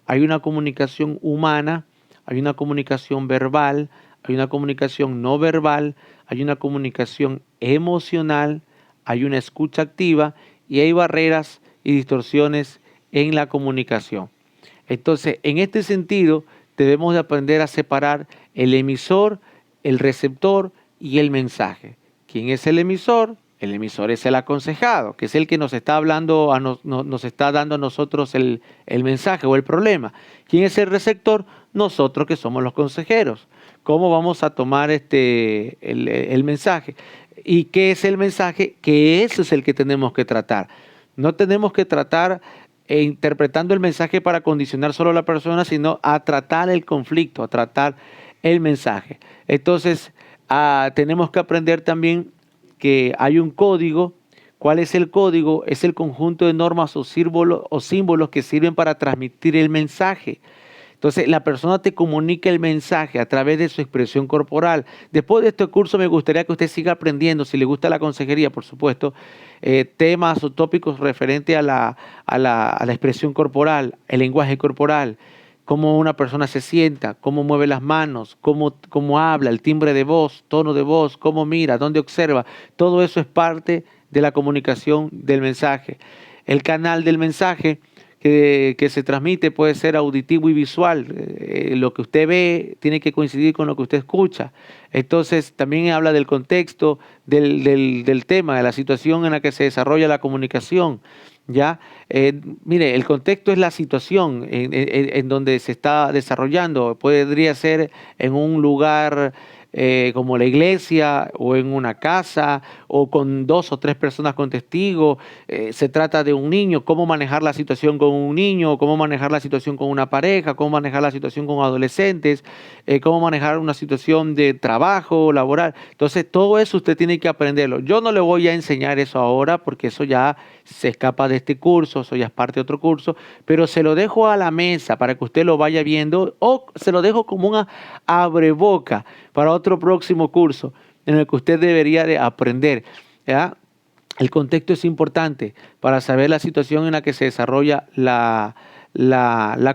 Hay una comunicación humana, hay una comunicación verbal, hay una comunicación no verbal, hay una comunicación emocional, hay una escucha activa y hay barreras y distorsiones en la comunicación. Entonces, en este sentido, debemos de aprender a separar el emisor, el receptor y el mensaje. ¿Quién es el emisor? El emisor es el aconsejado, que es el que nos está hablando, nos está dando a nosotros el mensaje o el problema. ¿Quién es el receptor? Nosotros que somos los consejeros. ¿Cómo vamos a tomar el mensaje? ¿Y qué es el mensaje? Que eso es el que tenemos que tratar. No tenemos que tratar interpretando el mensaje para condicionar solo a la persona, sino a tratar el conflicto, a tratar el mensaje. Entonces, tenemos que aprender también que hay un código. ¿Cuál es el código? Es el conjunto de normas o símbolos que sirven para transmitir el mensaje. Entonces, la persona te comunica el mensaje a través de su expresión corporal. Después de este curso, me gustaría que usted siga aprendiendo, si le gusta la consejería, por supuesto, temas o tópicos referentes a la expresión corporal, el lenguaje corporal, cómo una persona se sienta, cómo mueve las manos, cómo habla, el timbre de voz, tono de voz, cómo mira, dónde observa. Todo eso es parte de la comunicación del mensaje. El canal del mensaje que se transmite puede ser auditivo y visual. Lo que usted ve tiene que coincidir con lo que usted escucha. Entonces, también habla del contexto, del tema, de la situación en la que se desarrolla la comunicación. ¿Ya? Mire, el contexto es la situación en donde se está desarrollando. Podría ser en un lugar como la iglesia o en una casa o con 2 o 3 personas con testigos. Se trata de un niño, cómo manejar la situación con un niño, cómo manejar la situación con una pareja, cómo manejar la situación con adolescentes, cómo manejar una situación de trabajo, laboral. Entonces, todo eso usted tiene que aprenderlo. Yo no le voy a enseñar eso ahora porque eso ya se escapa de este curso, eso ya es parte de otro curso, pero se lo dejo a la mesa para que usted lo vaya viendo o se lo dejo como una abreboca para otro próximo curso en el que usted debería de aprender. ¿Ya? El contexto es importante para saber la situación en la que se desarrolla la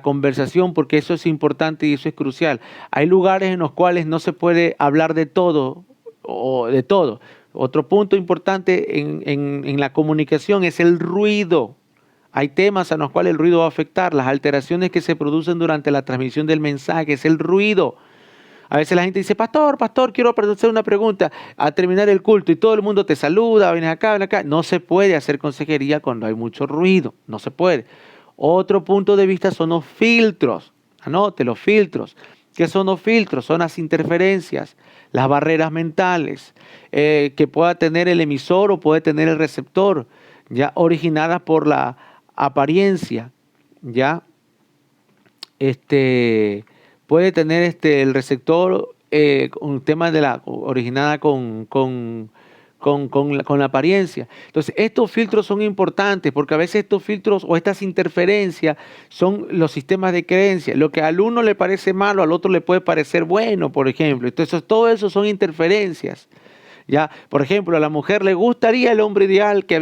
conversación, porque eso es importante y eso es crucial. Hay lugares en los cuales no se puede hablar de todo o de todo. Otro punto importante en la comunicación es el ruido. Hay temas a los cuales el ruido va a afectar, las alteraciones que se producen durante la transmisión del mensaje, es el ruido. A veces la gente dice, pastor, quiero hacer una pregunta a terminar el culto y todo el mundo te saluda, vienes acá, ven acá. No se puede hacer consejería cuando hay mucho ruido, no se puede. Otro punto de vista son los filtros. Anote los filtros. ¿Qué son los filtros? Son las interferencias, las barreras mentales que pueda tener el emisor o puede tener el receptor, ya originadas por la apariencia, ya puede tener el receptor un tema originada con la apariencia. Entonces, estos filtros son importantes porque a veces estos filtros o estas interferencias son los sistemas de creencia. Lo que al uno le parece malo, al otro le puede parecer bueno, por ejemplo. Entonces, todo eso son interferencias. Ya, por ejemplo, a la mujer le gustaría el hombre ideal que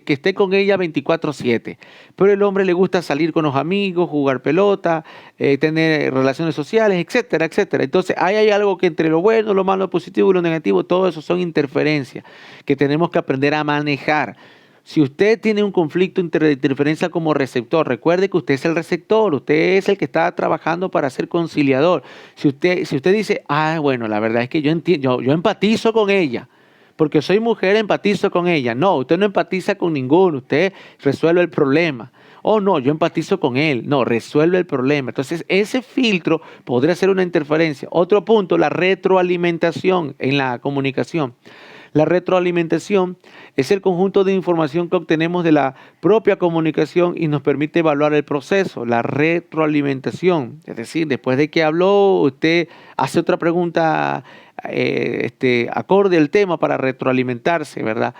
esté con ella 24/7. Pero el hombre le gusta salir con los amigos, jugar pelota, tener relaciones sociales, etcétera, etcétera. Entonces, ahí hay algo que entre lo bueno, lo malo, lo positivo y lo negativo, todo eso son interferencias que tenemos que aprender a manejar. Si usted tiene un conflicto de interferencia como receptor, recuerde que usted es el receptor, usted es el que está trabajando para ser conciliador. Si usted dice, bueno, la verdad es que yo empatizo con ella, porque soy mujer, empatizo con ella. No, usted no empatiza con ninguno, usted resuelve el problema. No, yo empatizo con él. No, resuelve el problema. Entonces, ese filtro podría ser una interferencia. Otro punto, la retroalimentación en la comunicación. La retroalimentación es el conjunto de información que obtenemos de la propia comunicación y nos permite evaluar el proceso. La retroalimentación, es decir, después de que habló, usted hace otra pregunta acorde al tema para retroalimentarse, ¿verdad?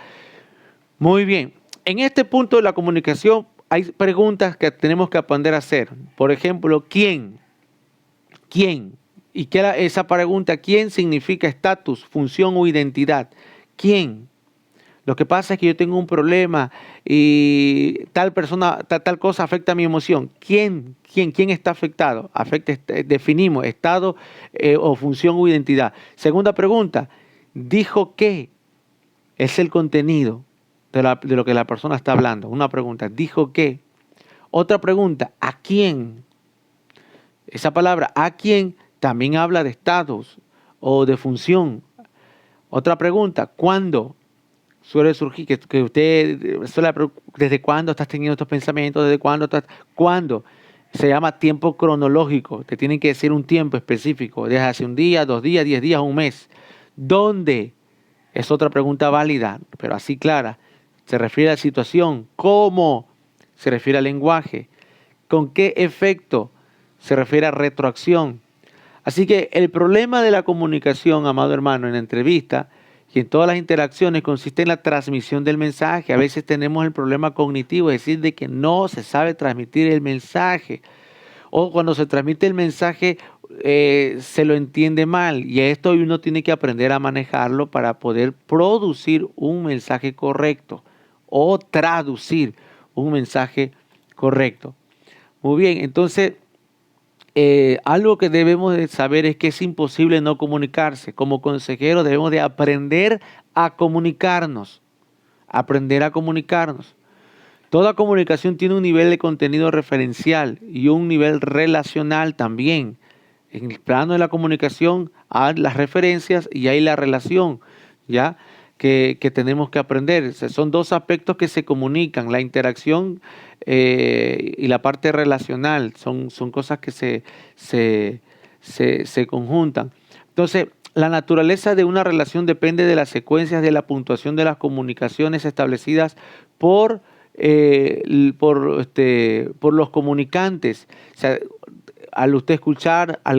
Muy bien. En este punto de la comunicación hay preguntas que tenemos que aprender a hacer. Por ejemplo, ¿quién? ¿Quién? ¿Y qué era esa pregunta? ¿Quién significa estatus, función o identidad? ¿Quién? Lo que pasa es que yo tengo un problema y tal persona, tal cosa afecta a mi emoción. ¿Quién está afectado? Definimos estado o función o identidad. Segunda pregunta, ¿dijo qué? Es el contenido de lo que la persona está hablando. Una pregunta, ¿dijo qué? Otra pregunta, ¿a quién? Esa palabra, ¿a quién? También habla de estatus o de función. Otra pregunta, ¿cuándo? Suele surgir que usted, ¿desde cuándo estás teniendo estos pensamientos? ¿Desde cuándo estás? ¿Cuándo? Se llama tiempo cronológico. Te tienen que decir un tiempo específico. Desde hace un día, 2 días, 10 días, un mes. ¿Dónde? Es otra pregunta válida, pero así clara. Se refiere a la situación. ¿Cómo? Se refiere al lenguaje. ¿Con qué efecto? Se refiere a retroacción. Así que el problema de la comunicación, amado hermano, en la entrevista y en todas las interacciones consiste en la transmisión del mensaje. A veces tenemos el problema cognitivo, es decir, de que no se sabe transmitir el mensaje. O cuando se transmite el mensaje se lo entiende mal. Y esto uno tiene que aprender a manejarlo para poder producir un mensaje correcto o traducir un mensaje correcto. Muy bien, entonces algo que debemos de saber es que es imposible no comunicarse. Como consejeros debemos de aprender a comunicarnos. Aprender a comunicarnos. Toda comunicación tiene un nivel de contenido referencial y un nivel relacional también. En el plano de la comunicación hay las referencias y hay la relación, ¿ya? Que tenemos que aprender. Son dos aspectos que se comunican, la interacción y la parte relacional. Son cosas que se conjuntan. Entonces, la naturaleza de una relación depende de las secuencias de la puntuación de las comunicaciones establecidas por los comunicantes. O sea, al usted escuchar a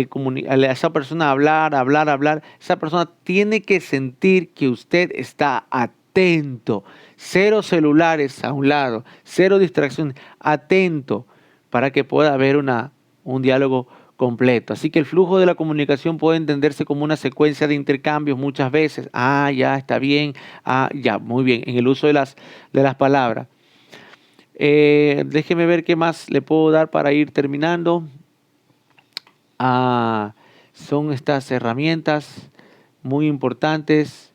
esa persona hablar, esa persona tiene que sentir que usted está atento. Cero celulares a un lado, cero distracciones, atento para que pueda haber un diálogo completo. Así que el flujo de la comunicación puede entenderse como una secuencia de intercambios muchas veces. Ah, ya, está bien. Ah, ya, muy bien. En el uso de las palabras. Déjeme ver qué más le puedo dar para ir terminando. Son estas herramientas muy importantes.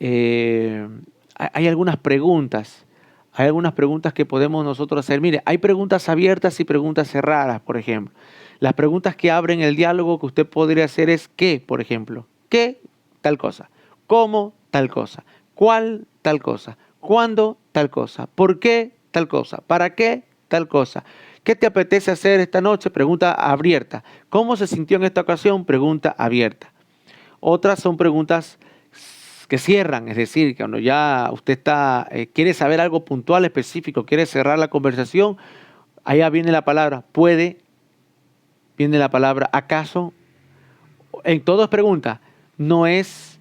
Hay algunas preguntas. Hay algunas preguntas que podemos nosotros hacer. Mire, hay preguntas abiertas y preguntas cerradas, por ejemplo. Las preguntas que abren el diálogo que usted podría hacer es ¿qué, por ejemplo? ¿Qué? Tal cosa. ¿Cómo? Tal cosa. ¿Cuál? Tal cosa. ¿Cuándo? Tal cosa. ¿Por qué? Tal cosa. ¿Para qué? Tal cosa. ¿Qué te apetece hacer esta noche? Pregunta abierta. ¿Cómo se sintió en esta ocasión? Pregunta abierta. Otras son preguntas que cierran, es decir, que cuando ya usted quiere saber algo puntual, específico, quiere cerrar la conversación, allá viene la palabra puede, viene la palabra acaso. En todo es pregunta, no es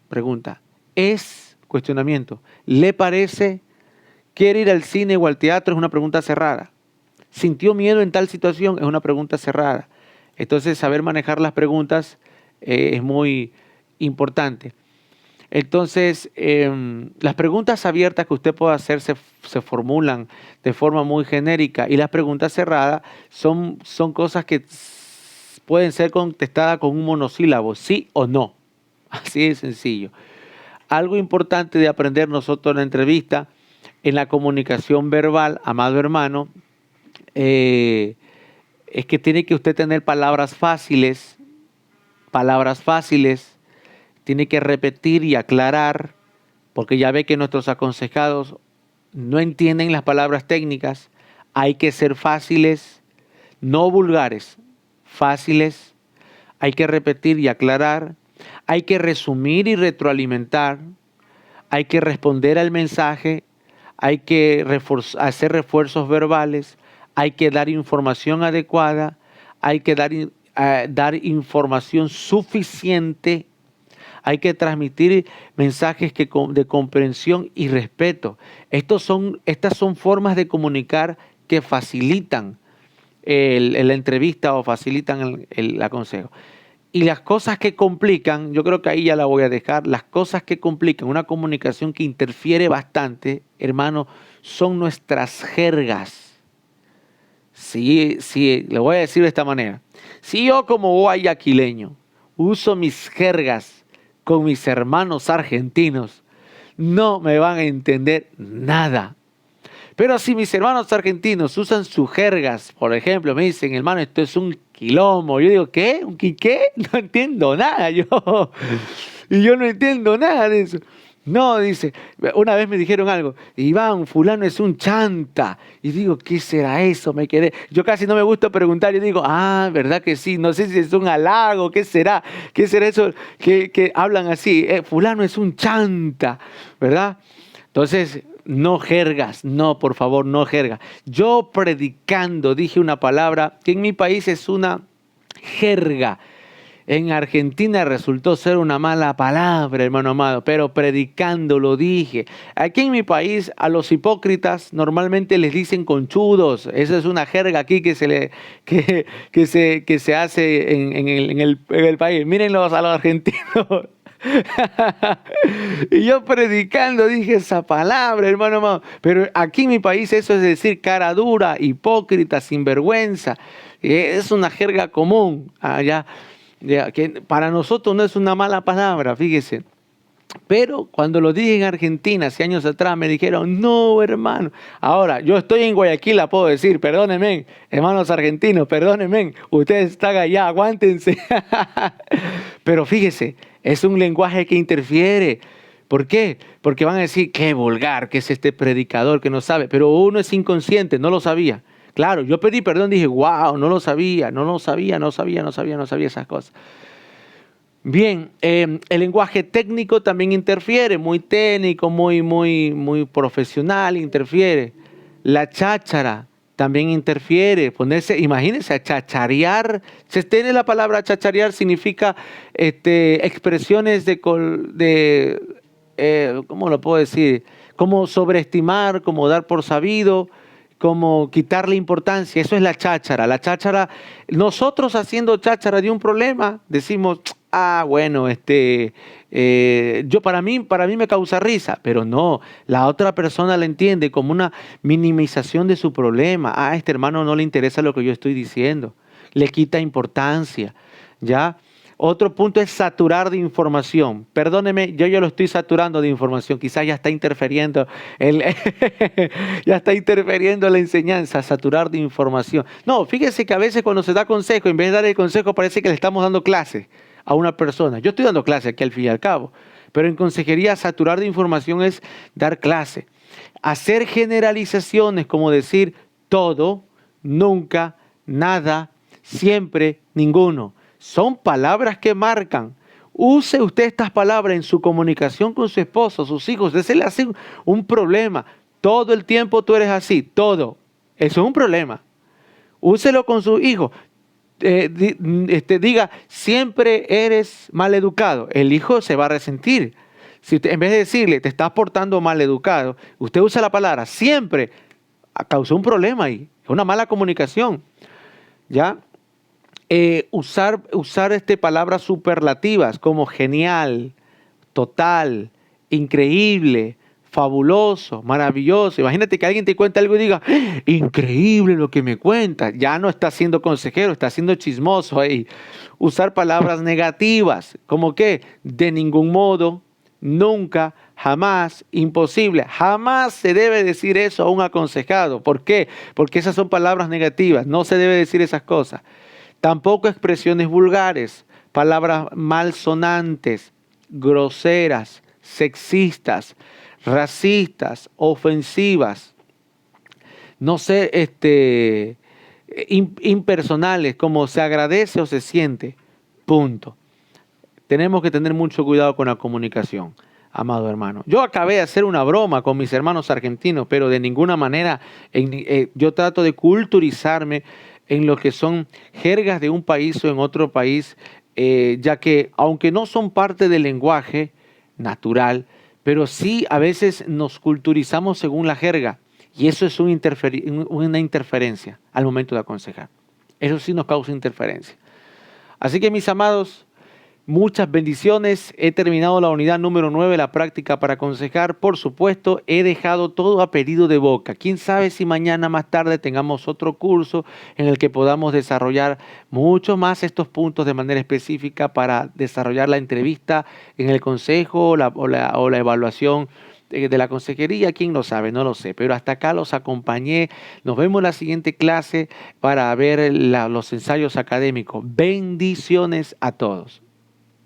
pregunta, es cuestionamiento. ¿Le parece? ¿Quiere ir al cine o al teatro? Es una pregunta cerrada. ¿Sintió miedo en tal situación? Es una pregunta cerrada. Entonces, saber manejar las preguntas es muy importante. Entonces, las preguntas abiertas que usted puede hacer se formulan de forma muy genérica y las preguntas cerradas son cosas que pueden ser contestadas con un monosílabo, sí o no. Así de sencillo. Algo importante de aprender nosotros en la entrevista, en la comunicación verbal, amado hermano, es que tiene que usted tener palabras fáciles, tiene que repetir y aclarar, porque ya ve que nuestros aconsejados no entienden las palabras técnicas. Hay que ser fáciles, no vulgares, fáciles. Hay que repetir y aclarar. Hay que resumir y retroalimentar. Hay que responder al mensaje. Hay que hacer refuerzos verbales. Hay que dar información adecuada. Hay que dar información suficiente. Hay que transmitir mensajes de comprensión y respeto. Estas son formas de comunicar que facilitan la entrevista o facilitan el aconsejo. Y las cosas que complican, yo creo que ahí ya la voy a dejar, las cosas que complican una comunicación que interfiere bastante, hermano, son nuestras jergas. Sí, sí, le voy a decir de esta manera. Si yo como guayaquileño uso mis jergas con mis hermanos argentinos, no me van a entender nada. Pero si mis hermanos argentinos usan sus jergas, por ejemplo, me dicen, hermano, esto es un quilombo. Yo digo, ¿qué? ¿Un qué? No entiendo nada yo. Y yo no entiendo nada de eso. No, dice, una vez me dijeron algo, Iván, fulano es un chanta. Y digo, ¿qué será eso? Me quedé. Yo casi no me gusta preguntar. Yo digo, ¿verdad que sí? No sé si es un halago, ¿qué será? ¿Qué será eso que hablan así? Fulano es un chanta, ¿verdad? Entonces, no jergas, no, por favor, no jergas. Yo predicando dije una palabra que en mi país es una jerga. En Argentina resultó ser una mala palabra, hermano amado, pero predicando lo dije. Aquí en mi país a los hipócritas normalmente les dicen conchudos. Esa es una jerga aquí que se hace en el país. Mírenlos a los argentinos. Y yo predicando dije esa palabra, hermano amado. Pero aquí en mi país eso es decir cara dura, hipócrita, sinvergüenza. Es una jerga común allá. Que para nosotros no es una mala palabra, fíjese. Pero cuando lo dije en Argentina hace años atrás me dijeron, no, hermano. Ahora, yo estoy en Guayaquil, la puedo decir, perdónenme, hermanos argentinos, perdónenme, ustedes están allá, aguántense. Pero fíjese, es un lenguaje que interfiere. ¿Por qué? Porque van a decir, qué vulgar, que es este predicador que no sabe. Pero uno es inconsciente, no lo sabía. Claro, yo pedí perdón, dije, wow, no lo sabía esas cosas. Bien, el lenguaje técnico también interfiere, muy técnico, muy profesional, interfiere. La cháchara también interfiere, imagínense, a chacharear. Se tiene la palabra chacharear, significa expresiones ¿cómo lo puedo decir? Como sobreestimar, como dar por sabido, como quitarle importancia. Eso es la cháchara. La cháchara, nosotros haciendo cháchara de un problema, decimos, bueno, para mí me causa risa, pero no, la otra persona la entiende como una minimización de su problema. A este hermano no le interesa lo que yo estoy diciendo, le quita importancia, ¿ya? Otro punto es saturar de información. Perdóneme, yo lo estoy saturando de información. Quizás ya está interfiriendo ya está interfiriendo la enseñanza, saturar de información. No, fíjese que a veces cuando se da consejo, en vez de dar el consejo, parece que le estamos dando clase a una persona. Yo estoy dando clase aquí al fin y al cabo, pero en consejería saturar de información es dar clase. Hacer generalizaciones como decir todo, nunca, nada, siempre, ninguno. Son palabras que marcan. Use usted estas palabras en su comunicación con su esposo, sus hijos. Ese le hace un problema. Todo el tiempo tú eres así, todo. Eso es un problema. Úselo con sus hijos. Diga, siempre eres mal educado. El hijo se va a resentir. Si usted, en vez de decirle, te estás portando mal educado, usted usa la palabra siempre, causó un problema ahí. Es una mala comunicación. ¿Ya? Usar palabras superlativas como genial, total, increíble, fabuloso, maravilloso. Imagínate que alguien te cuenta algo y diga, increíble lo que me cuenta. Ya no está siendo consejero, está siendo chismoso ahí. Usar palabras negativas, como que de ningún modo, nunca, jamás, imposible. Jamás se debe decir eso a un aconsejado. ¿Por qué? Porque esas son palabras negativas. No se debe decir esas cosas. Tampoco expresiones vulgares, palabras malsonantes, groseras, sexistas, racistas, ofensivas, no sé, impersonales, como se agradece o se siente, punto. Tenemos que tener mucho cuidado con la comunicación, amado hermano. Yo acabé de hacer una broma con mis hermanos argentinos, pero de ninguna manera yo trato de culturizarme en lo que son jergas de un país o en otro país, ya que aunque no son parte del lenguaje natural, pero sí a veces nos culturizamos según la jerga y eso es una interferencia al momento de aconsejar. Eso sí nos causa interferencia. Así que mis amados, muchas bendiciones. He terminado la unidad número 9, la práctica para aconsejar. Por supuesto, he dejado todo a pedido de boca. Quién sabe si mañana más tarde tengamos otro curso en el que podamos desarrollar mucho más estos puntos de manera específica para desarrollar la entrevista en el consejo o la evaluación de la consejería. ¿Quién lo sabe? No lo sé. Pero hasta acá los acompañé. Nos vemos en la siguiente clase para ver los ensayos académicos. Bendiciones a todos.